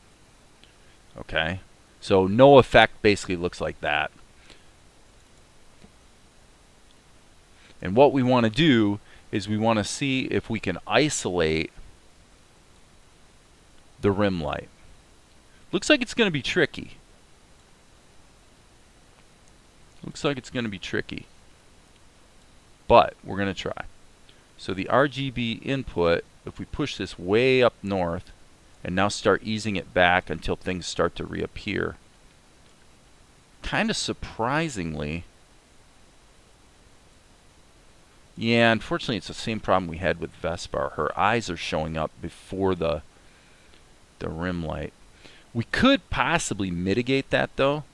Okay, so no effect basically looks like that. And what we want to do is we want to see if we can isolate the rim light. Looks like it's going to be tricky. Looks like it's going to be tricky. But we're going to try. So the RGB input, if we push this way up north and now start easing it back until things start to reappear, kind of surprisingly, yeah, unfortunately it's the same problem we had with Vespar. Her eyes are showing up before the rim light. We could possibly mitigate that though.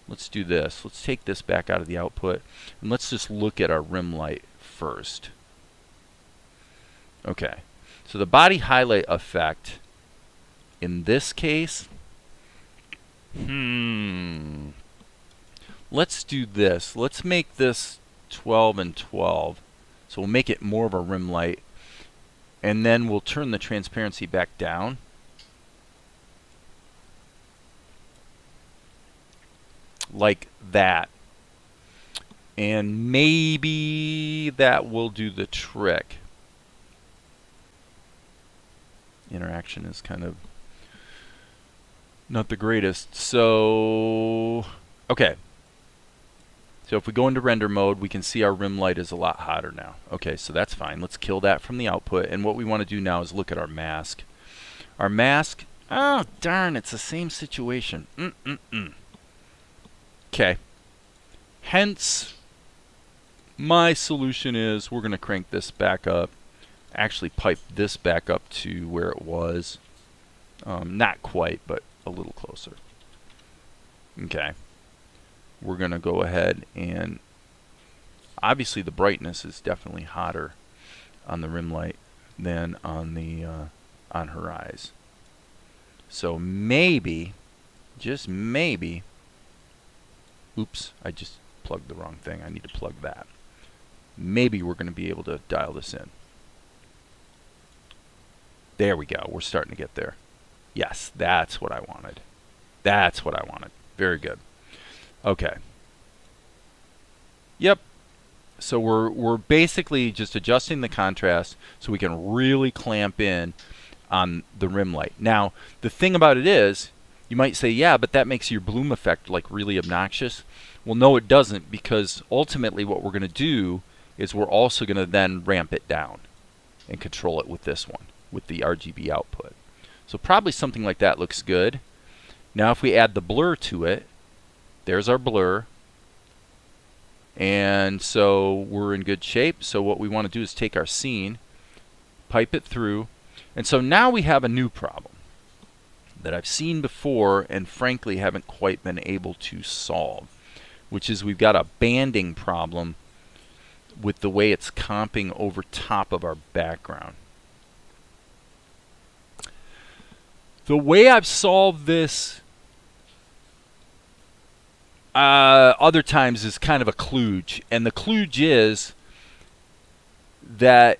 Let's do this. Let's take this back out of the output and let's just look at our rim light first. Okay, so the body highlight effect in this case, let's do this. Let's make this 12 and 12. So we'll make it more of a rim light, and then we'll turn the transparency back down. Like that. And maybe that will do the trick. Interaction is kind of not the greatest. So, okay. So if we go into render mode, we can see our rim light is a lot hotter now. Okay, so that's fine. Let's kill that from the output. And what we want to do now is look at our mask. Our mask, oh darn, it's the same situation. Okay. Hence, my solution is we're going to crank this back up. Actually pipe this back up to where it was. Not quite, but a little closer. Okay. We're going to go ahead and obviously the brightness is definitely hotter on the rim light than on the on her eyes. So maybe, just maybe, oops, I just plugged the wrong thing. I need to plug that. Maybe we're going to be able to dial this in. There we go. We're starting to get there. Yes, that's what I wanted. That's what I wanted. Very good. Okay. Yep. So we're basically just adjusting the contrast so we can really clamp in on the rim light. Now, the thing about it is, you might say, yeah, but that makes your bloom effect like really obnoxious. Well, no, it doesn't, because ultimately what we're going to do is we're also going to then ramp it down and control it with this one, with the RGB output. So probably something like that looks good. Now if we add the blur to it, there's our blur. And so we're in good shape. So what we want to do is take our scene, pipe it through. And so now we have a new problem that I've seen before and frankly haven't quite been able to solve, which is we've got a banding problem with the way it's comping over top of our background. The way I've solved this other times is kind of a kludge, and the kludge is that,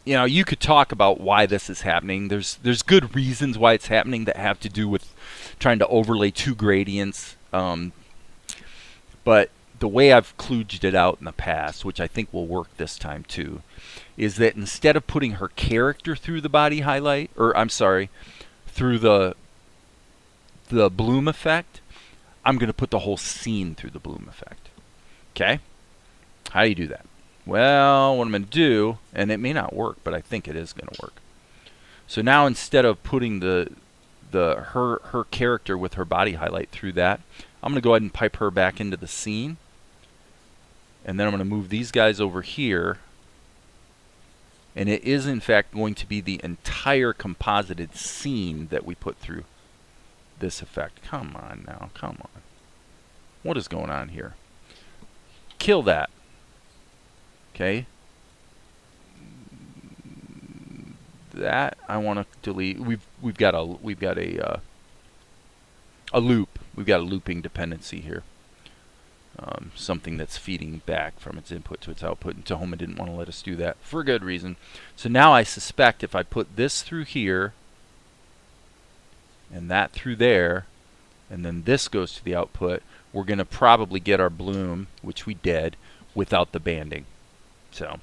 you know, you could talk about why this is happening. There's good reasons why it's happening that have to do with trying to overlay two gradients, but the way I've kludged it out in the past, which I think will work this time too, is that instead of putting her character through the body highlight, or I'm sorry, through the bloom effect, I'm going to put the whole scene through the bloom effect. Okay? How do you do that? Well, what I'm going to do, and it may not work, but I think it is going to work. So now instead of putting her character with her body highlight through that, I'm going to go ahead and pipe her back into the scene. And then I'm going to move these guys over here. And it is in fact going to be the entire composited scene that we put through this effect. Come on now, come on. What is going on here? Kill that. Okay. That I want to delete. We've got a loop. We've got a looping dependency here. something that's feeding back from its input to its output, and Tahoma didn't want to let us do that for a good reason. So now I suspect if I put this through here and that through there, and then this goes to the output, we're going to probably get our bloom, which we did, without the banding. So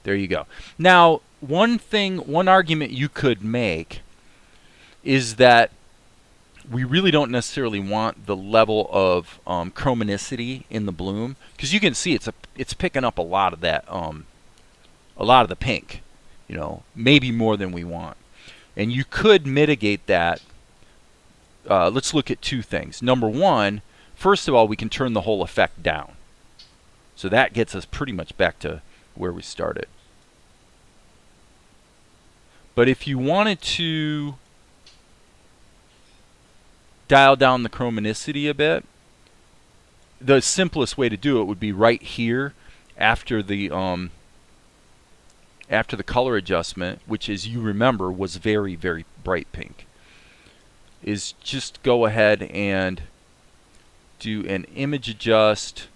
there you go. Now, one argument you could make is that we really don't necessarily want the level of chromaticity in the bloom, because you can see it's picking up a lot of that, a lot of the pink, you know, maybe more than we want. And you could mitigate that. Let's look at two things. Number one, first of all, we can turn the whole effect down. So that gets us pretty much back to where we started. But if you wanted to dial down the chromaticity a bit, the simplest way to do it would be right here after the color adjustment, which, as you remember, was very, very bright pink, is just go ahead and do an image adjust,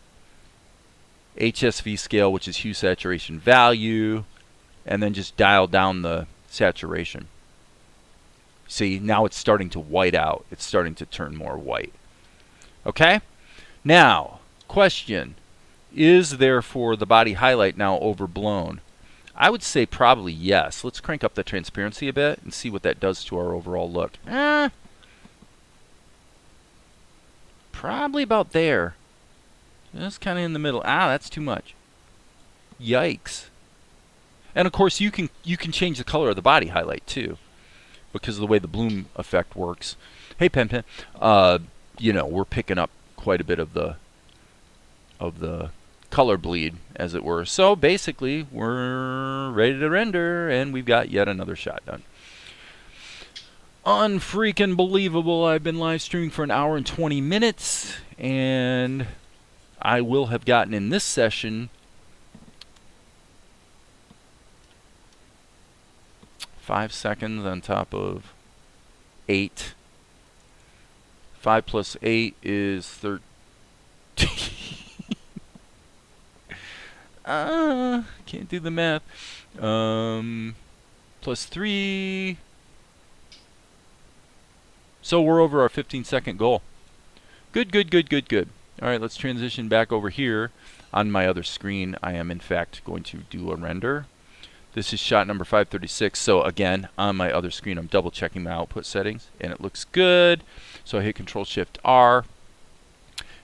HSV scale, which is hue saturation value, and then just dial down the saturation. See, now it's starting to white out. It's starting to turn more white. Okay? Now, question. Is therefore the body highlight now overblown? I would say probably yes. Let's crank up the transparency a bit and see what that does to our overall look. Probably about there. Just kind of in the middle. Ah, that's too much. Yikes. And of course you can change the color of the body highlight too, because of the way the bloom effect works. Hey Pen, you know, we're picking up quite a bit of the color bleed, as it were. So basically we're ready to render, and we've got yet another shot done. Unfreaking believable. I've been live streaming for 1 hour and 20 minutes, and I will have gotten in this session 5 seconds on top of 8. 5 plus 8 is 13. Can't do the math. Plus 3. So we're over our 15-second goal. Good, good, good, good, good. All right, let's transition back over here. On my other screen, I am in fact going to do a render. This is shot number 536. So again, on my other screen, I'm double checking my output settings, and it looks good. So I hit Control-Shift-R.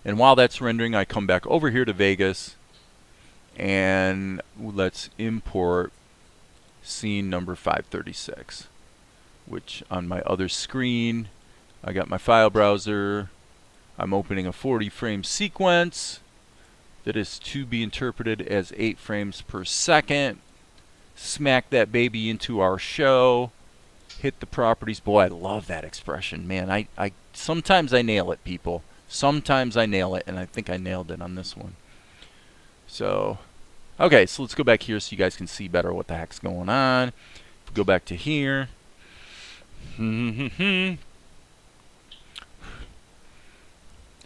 And while that's rendering, I come back over here to Vegas, and let's import scene number 536, which on my other screen, I got my file browser. I'm opening a 40 frame sequence that is to be interpreted as 8 frames per second. Smack that baby into our show. Hit the properties. Boy, I love that expression, man. I sometimes I nail it, people. Sometimes I nail it, and I think I nailed it on this one. So, okay, so let's go back here so you guys can see better what the heck's going on. If we go back to here. So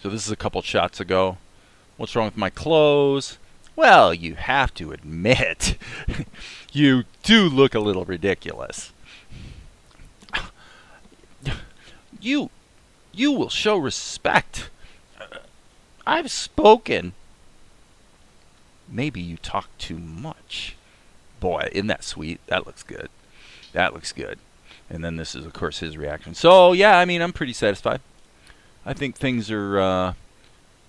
this is a couple shots ago. What's wrong with my clothes? Well, you have to admit, you do look a little ridiculous. You will show respect. I've spoken. Maybe you talk too much. Boy, isn't that sweet? That looks good. That looks good. And then this is, of course, his reaction. So, yeah, I mean, I'm pretty satisfied. I think things are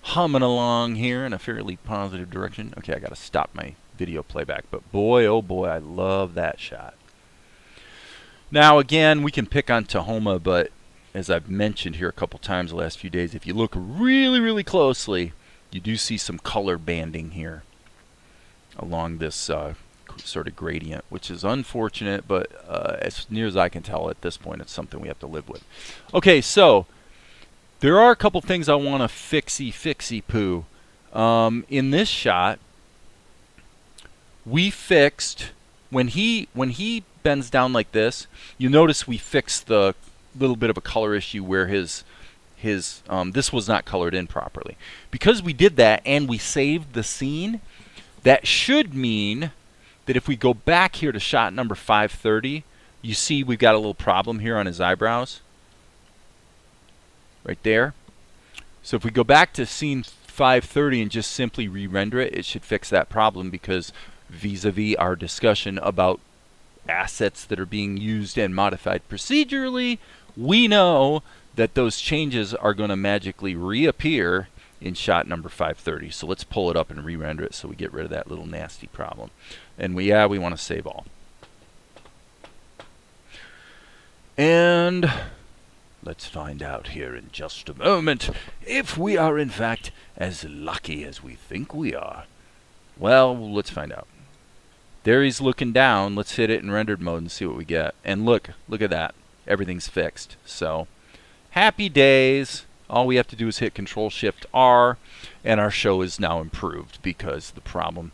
humming along here in a fairly positive direction. Okay, I got to stop my video playback. But boy, oh boy, I love that shot. Now, again, we can pick on Tahoma, but as I've mentioned here a couple times the last few days, if you look really, really closely, you do see some color banding here along this sort of gradient, which is unfortunate, but as near as I can tell at this point, it's something we have to live with. Okay, so there are a couple things I want to fixy poo. In this shot, we fixed, when he bends down like this, you notice we fixed the little bit of a color issue where his his this was not colored in properly. Because we did that and we saved the scene, that should mean that if we go back here to shot number 530, you see we've got a little problem here on his eyebrows. Right there. So if we go back to scene 530 and just simply re-render it, it should fix that problem, because vis-a-vis our discussion about assets that are being used and modified procedurally, we know that those changes are going to magically reappear in shot number 530. So let's pull it up and re-render it so we get rid of that little nasty problem. And we want to save all. And let's find out here in just a moment if we are in fact as lucky as we think we are. Well, let's find out. There he's looking down. Let's hit it in rendered mode and see what we get. And look at that. Everything's fixed. So, happy days. All we have to do is hit Control-Shift-R, and our show is now improved because the problem...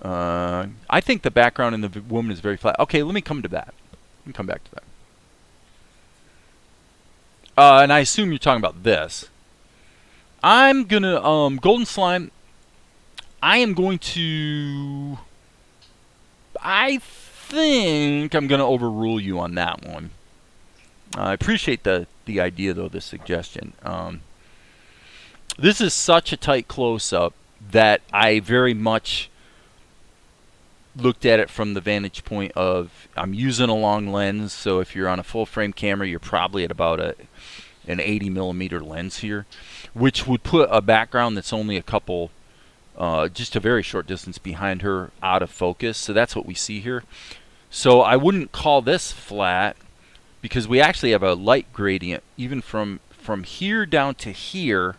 I think the background in the woman is very flat. Okay, let me come to that. Let me come back to that. And I assume you're talking about this. I'm gonna, Golden Slime, I am going to... I think I'm going to overrule you on that one. I appreciate the idea, though, the suggestion. This is such a tight close-up that I very much looked at it from the vantage point of I'm using a long lens, so if you're on a full-frame camera, you're probably at about an 80mm lens here, which would put a background that's only a couple... just a very short distance behind her out of focus. So that's what we see here. So I wouldn't call this flat, because we actually have a light gradient even from here down to here.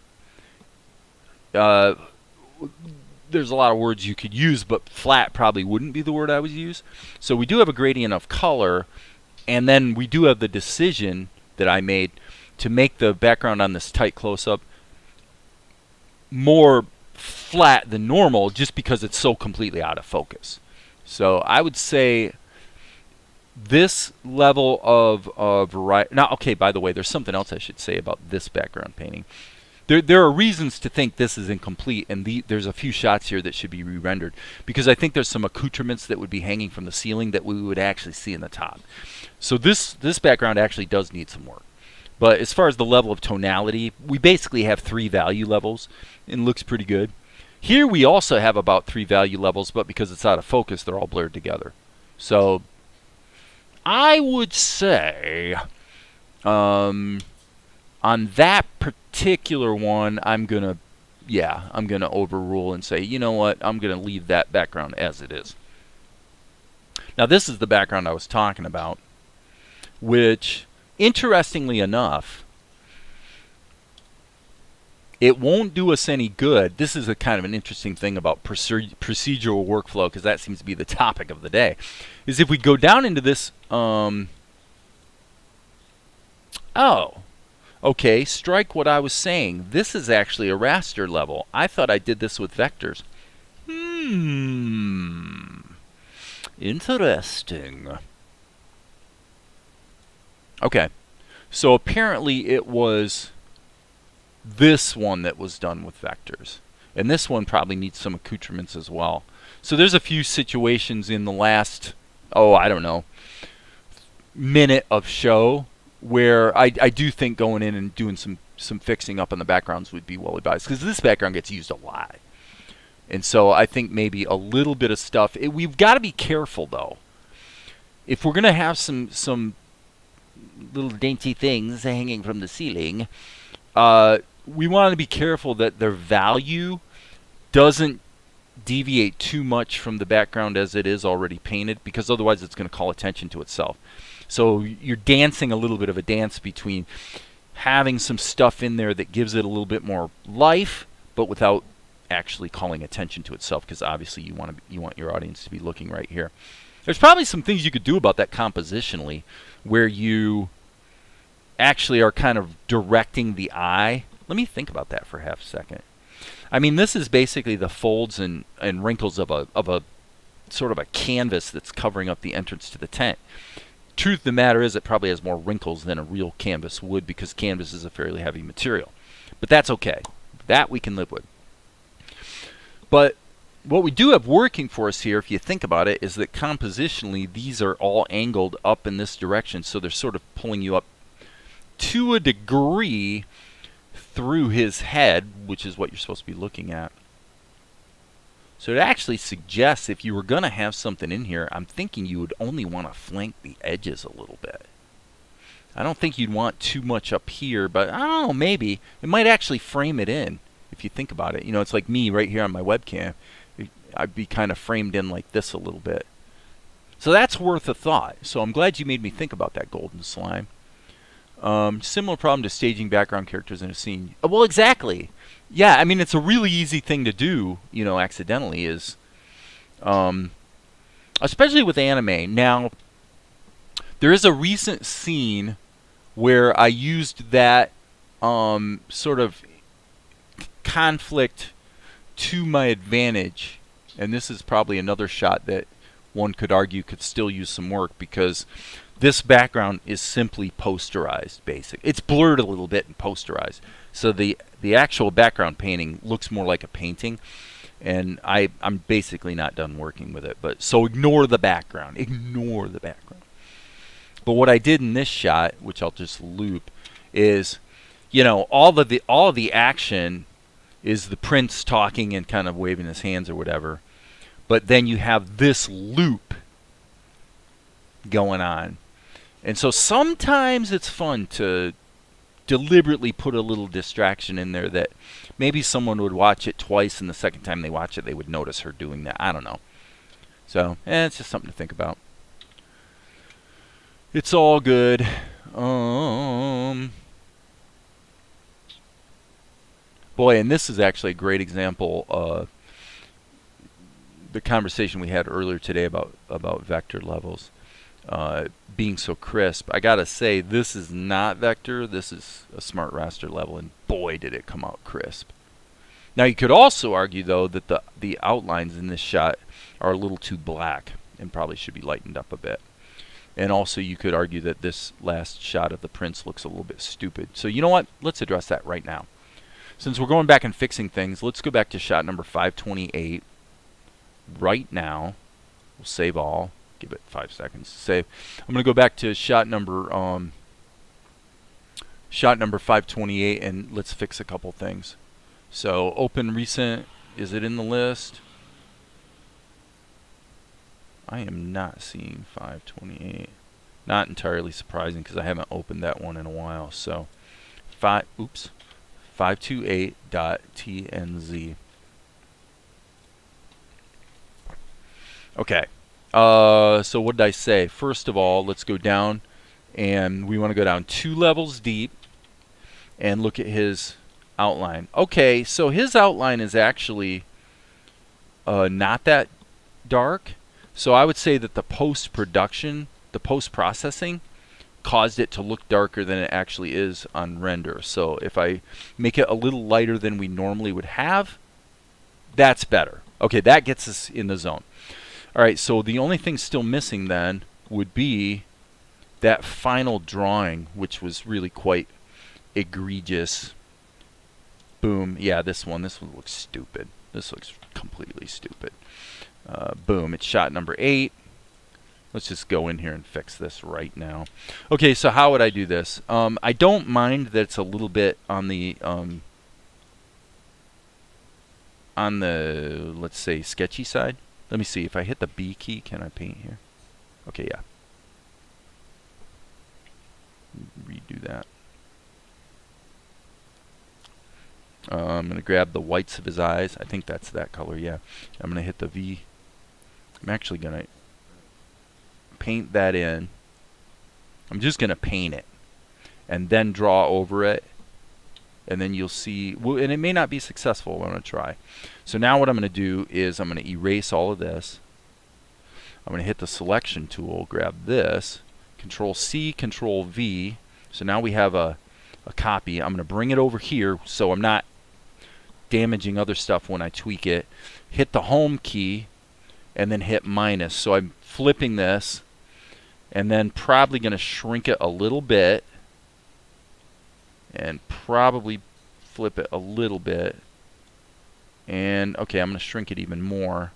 There's a lot of words you could use, but flat probably wouldn't be the word I would use. So we do have a gradient of color, and then we do have the decision that I made to make the background on this tight close-up more flat than normal, just because it's so completely out of focus. So I would say this level of variety. Now, okay, by the way, there's something else I should say about this background painting. There are reasons to think this is incomplete, and there's a few shots here that should be re-rendered, because I think there's some accoutrements that would be hanging from the ceiling that we would actually see in the top. So this background actually does need some work. But as far as the level of tonality, we basically have 3 value levels, and looks pretty good. Here we also have about 3 value levels, but because it's out of focus, they're all blurred together. So I would say on that particular one, I'm gonna overrule and say, you know what, I'm gonna leave that background as it is. Now this is the background I was talking about, which, interestingly enough, it won't do us any good. This is a kind of an interesting thing about procedural workflow, because that seems to be the topic of the day, is if we go down into this, okay, strike what I was saying. This is actually a raster level. I thought I did this with vectors. Interesting. Okay, so apparently it was this one that was done with vectors, and this one probably needs some accoutrements as well. So there's a few situations in the last, I don't know, minute of show where I do think going in and doing some fixing up on the backgrounds would be well advised, because this background gets used a lot. And so I think maybe a little bit of stuff. We've got to be careful, though. If we're going to have some little dainty things hanging from the ceiling, we want to be careful that their value doesn't deviate too much from the background as it is already painted, because otherwise it's going to call attention to itself. So you're dancing a little bit of a dance between having some stuff in there that gives it a little bit more life, but without actually calling attention to itself, because obviously you want your audience to be looking right here. There's probably some things you could do about that compositionally, where you actually are kind of directing the eye. Let me think about that for half a second. I mean, this is basically the folds and wrinkles of a sort of a canvas that's covering up the entrance to the tent. Truth of the matter is it probably has more wrinkles than a real canvas would because canvas is a fairly heavy material. But that's okay. That we can live with. But what we do have working for us here, if you think about it, is that compositionally these are all angled up in this direction, so they're sort of pulling you up to a degree through his head, which is what you're supposed to be looking at. So it actually suggests if you were going to have something in here, I'm thinking you would only want to flank the edges a little bit. I don't think you'd want too much up here, but I don't know, maybe. It might actually frame it in if you think about it. You know, it's like me right here on my webcam. I'd be kind of framed in like this a little bit. So that's worth a thought. So I'm glad you made me think about that golden slime. Similar problem to staging background characters in a scene. Well, exactly. Yeah, I mean, it's a really easy thing to do, you know, accidentally is, especially with anime. Now, there is a recent scene where I used that sort of conflict to my advantage. And this is probably another shot that one could argue could still use some work because this background is simply posterized, basically. It's blurred a little bit and posterized. So the actual background painting looks more like a painting. And I'm basically not done working with it. But so ignore the background. Ignore the background. But what I did in this shot, which I'll just loop, is, you know, all of the action is the prince talking and kind of waving his hands or whatever. But then you have this loop going on. And so sometimes it's fun to deliberately put a little distraction in there that maybe someone would watch it twice and the second time they watch it they would notice her doing that. I don't know. So, it's just something to think about. It's all good. Boy, and this is actually a great example of the conversation we had earlier today about vector levels being so crisp. I gotta say, this is not vector. This is a smart raster level, and boy, did it come out crisp. Now, you could also argue, though, that the outlines in this shot are a little too black and probably should be lightened up a bit. And also, you could argue that this last shot of the prince looks a little bit stupid. So, you know what? Let's address that right now. Since we're going back and fixing things, let's go back to shot number 528 right now. We'll save all. Give it 5 seconds to save. I'm going to go back to shot number 528 and let's fix a couple things. So open recent. Is it in the list? I am not seeing 528. Not entirely surprising because I haven't opened that one in a while. So 528.tnz. Okay. So what did I say? First of all, let's go down, and we want to go down 2 levels deep and look at his outline. Okay, so his outline is actually not that dark. So I would say that the post-production, the post-processing, caused it to look darker than it actually is on render. So if I make it a little lighter than we normally would have, that's better. Okay, that gets us in the zone. All right, so the only thing still missing then would be that final drawing, which was really quite egregious. Boom. Yeah, this one looks stupid. This looks completely stupid. Boom. It's shot number 8. Let's just go in here and fix this right now. Okay, so how would I do this? I don't mind that it's a little bit on the let's say sketchy side. Let me see, if I hit the B key, can I paint here? Okay, yeah. Redo that. I'm going to grab the whites of his eyes. I think that's that color, yeah. I'm going to hit the V. I'm actually going to paint that in. I'm just going to paint it and then draw over it. And then you'll see, well, and it may not be successful. I'm going to try. So now what I'm going to do is I'm going to erase all of this. I'm going to hit the selection tool, grab this, Control C, Control V. So now we have a copy. I'm going to bring it over here so I'm not damaging other stuff when I tweak it. Hit the home key and then hit minus. So I'm flipping this And then probably going to shrink it a little bit. And probably flip it a little bit. And, okay, I'm going to shrink it even more.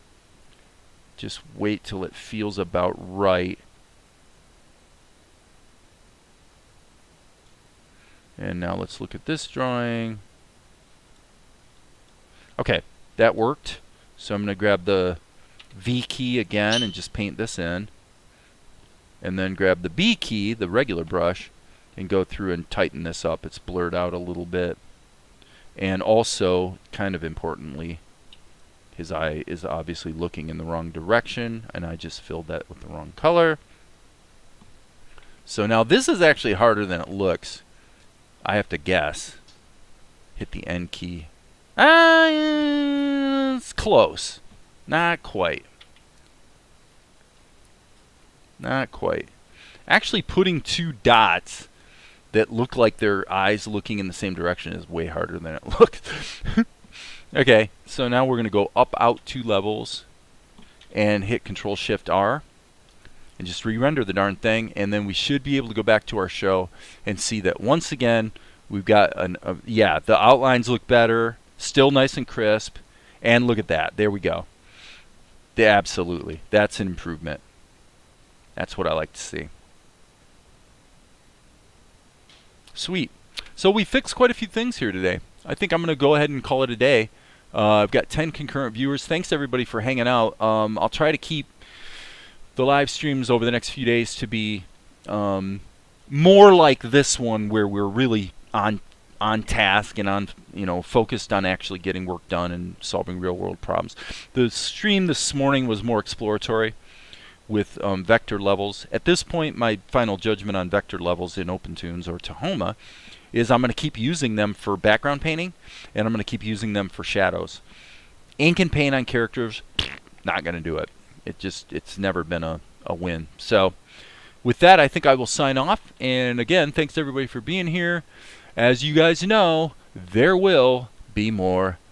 Just wait till it feels about right. And now let's look at this drawing. Okay, that worked. So I'm going to grab the V key again and just paint this in. And then grab the B key, the regular brush, and go through and tighten this up. It's blurred out a little bit. And also, kind of importantly, his eye is obviously looking in the wrong direction, and I just filled that with the wrong color. So now this is actually harder than it looks. I have to guess. Hit the N key. It's close. Not quite. Not quite. Actually, putting two dots that look like their eyes looking in the same direction is way harder than it looks. Okay, so now we're going to go up, out 2 levels and hit Control-Shift-R and just re-render the darn thing, and then we should be able to go back to our show and see that once again we've got yeah, the outlines look better, still nice and crisp, and look at that. There we go. Absolutely. That's an improvement. That's what I like to see. Sweet. So we fixed quite a few things here today. I think I'm going to go ahead and call it a day. I've got 10 concurrent viewers. Thanks everybody for hanging out. I'll try to keep the live streams over the next few days to be more like this one, where we're really on task and on, you know, focused on actually getting work done and solving real world problems. The stream this morning was more exploratory with vector levels. At this point, my final judgment on vector levels in OpenToonz or Tahoma is I'm going to keep using them for background painting, and I'm going to keep using them for shadows. Ink and paint on characters, not going to do it. It's never been a win. So with that, I think I will sign off. And again, thanks everybody for being here. As you guys know, there will be more